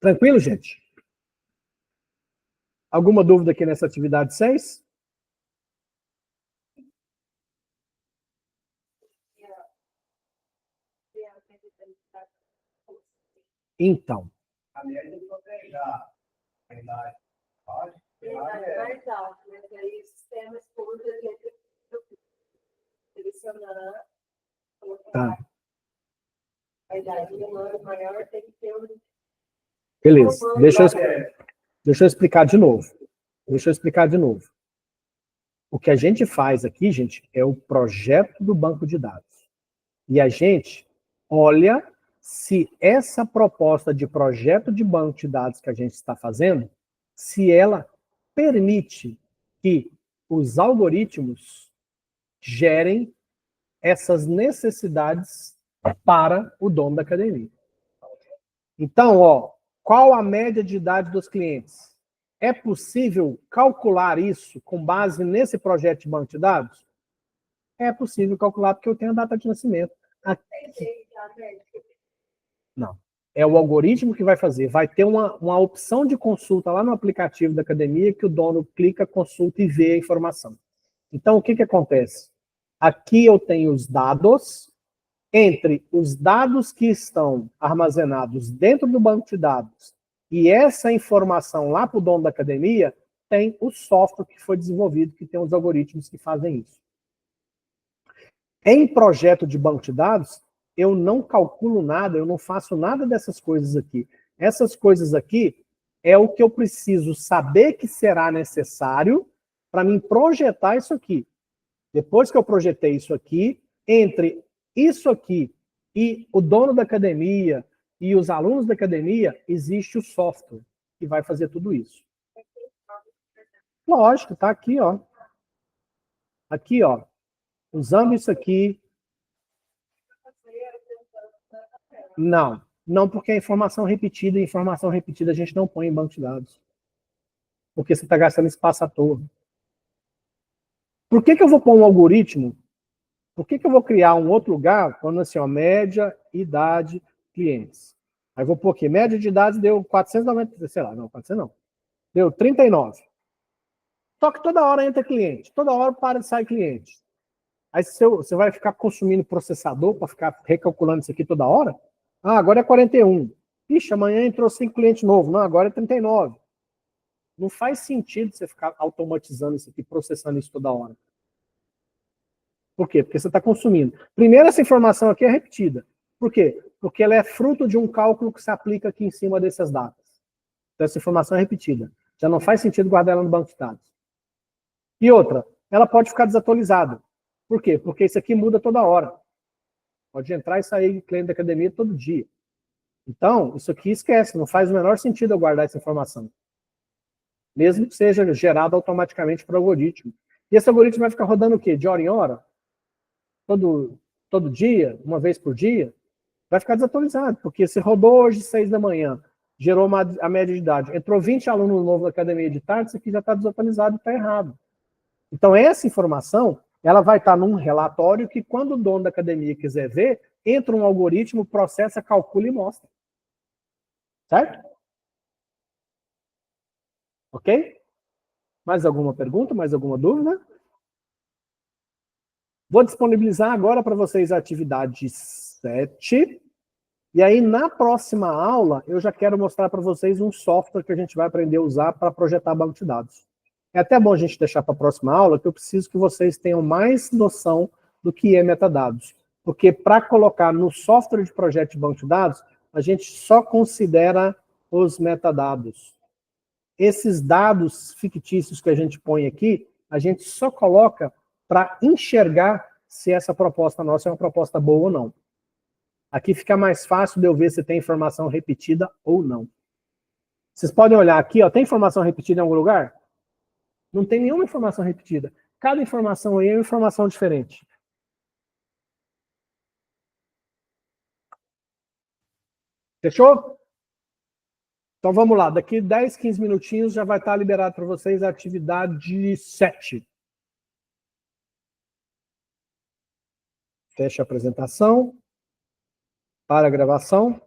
Tranquilo, gente? Alguma dúvida aqui nessa atividade 6? Então. A média de proteger a idade mais alta, mas aí o sistema escuta selecionar a idade do humano maior, tem que ter um... Beleza, deixa eu explicar de novo. O que a gente faz aqui, gente, é o projeto do banco de dados. E a gente olha se essa proposta de projeto de banco de dados que a gente está fazendo, se ela permite que os algoritmos gerem essas necessidades para o dono da academia. Então, ó, qual a média de idade dos clientes? É possível calcular isso com base nesse projeto de banco de dados? É possível calcular porque eu tenho a data de nascimento. Não. É o algoritmo que vai fazer. Vai ter uma opção de consulta lá no aplicativo da academia que o dono clica, consulta e vê a informação. Então, o que acontece? Aqui eu tenho os dados. Entre os dados que estão armazenados dentro do banco de dados e essa informação lá para o dono da academia, tem o software que foi desenvolvido, que tem os algoritmos que fazem isso. Em projeto de banco de dados, eu não calculo nada, eu não faço nada dessas coisas aqui. Essas coisas aqui é o que eu preciso saber que será necessário para mim projetar isso aqui. Depois que eu projetei isso aqui, entre isso aqui e o dono da academia e os alunos da academia, existe o software que vai fazer tudo isso. Lógico, tá aqui, ó. Aqui, ó. Usando isso aqui. Não porque é informação repetida, e informação repetida a gente não põe em banco de dados. Porque você está gastando espaço à toa. Por que eu vou pôr um algoritmo? Por que eu vou criar um outro lugar, quando assim, ó, média, idade, clientes? Aí vou pôr aqui, média de idade deu 490, sei lá, não, 400 não. Deu 39. Só que toda hora entra cliente, toda hora para de sair cliente. Aí você vai ficar consumindo processador para ficar recalculando isso aqui toda hora? Ah, agora é 41. Ixi, amanhã entrou 5 clientes novos. Não, agora é 39. Não faz sentido você ficar automatizando isso aqui, processando isso toda hora. Por quê? Porque você está consumindo. Primeiro, essa informação aqui é repetida. Por quê? Porque ela é fruto de um cálculo que se aplica aqui em cima dessas datas. Então, essa informação é repetida. Já não faz sentido guardar ela no banco de dados. E outra, ela pode ficar desatualizada. Por quê? Porque isso aqui muda toda hora. Pode entrar e sair cliente da academia todo dia. Então, isso aqui esquece, não faz o menor sentido eu guardar essa informação. Mesmo que seja gerado automaticamente por algoritmo. E esse algoritmo vai ficar rodando o quê? De hora em hora? Todo dia? Uma vez por dia? Vai ficar desatualizado, porque se rodou hoje 6 da manhã, gerou a média de idade, entrou 20 alunos novos na academia de tarde, isso aqui já está desatualizado e está errado. Então, essa informação, ela vai estar num relatório que, quando o dono da academia quiser ver, entra um algoritmo, processa, calcula e mostra. Certo? Ok? Mais alguma pergunta? Mais alguma dúvida? Vou disponibilizar agora para vocês a atividade 7. E aí, na próxima aula, eu já quero mostrar para vocês um software que a gente vai aprender a usar para projetar banco de dados. É até bom a gente deixar para a próxima aula, que eu preciso que vocês tenham mais noção do que é metadados. Porque para colocar no software de projeto de banco de dados, a gente só considera os metadados. Esses dados fictícios que a gente põe aqui, a gente só coloca para enxergar se essa proposta nossa é uma proposta boa ou não. Aqui fica mais fácil de eu ver se tem informação repetida ou não. Vocês podem olhar aqui, ó, tem informação repetida em algum lugar? Não tem nenhuma informação repetida. Cada informação aí é uma informação diferente. Fechou? Então vamos lá, daqui 10, 15 minutinhos já vai estar liberado para vocês a atividade 7. Fecha a apresentação. Para a gravação.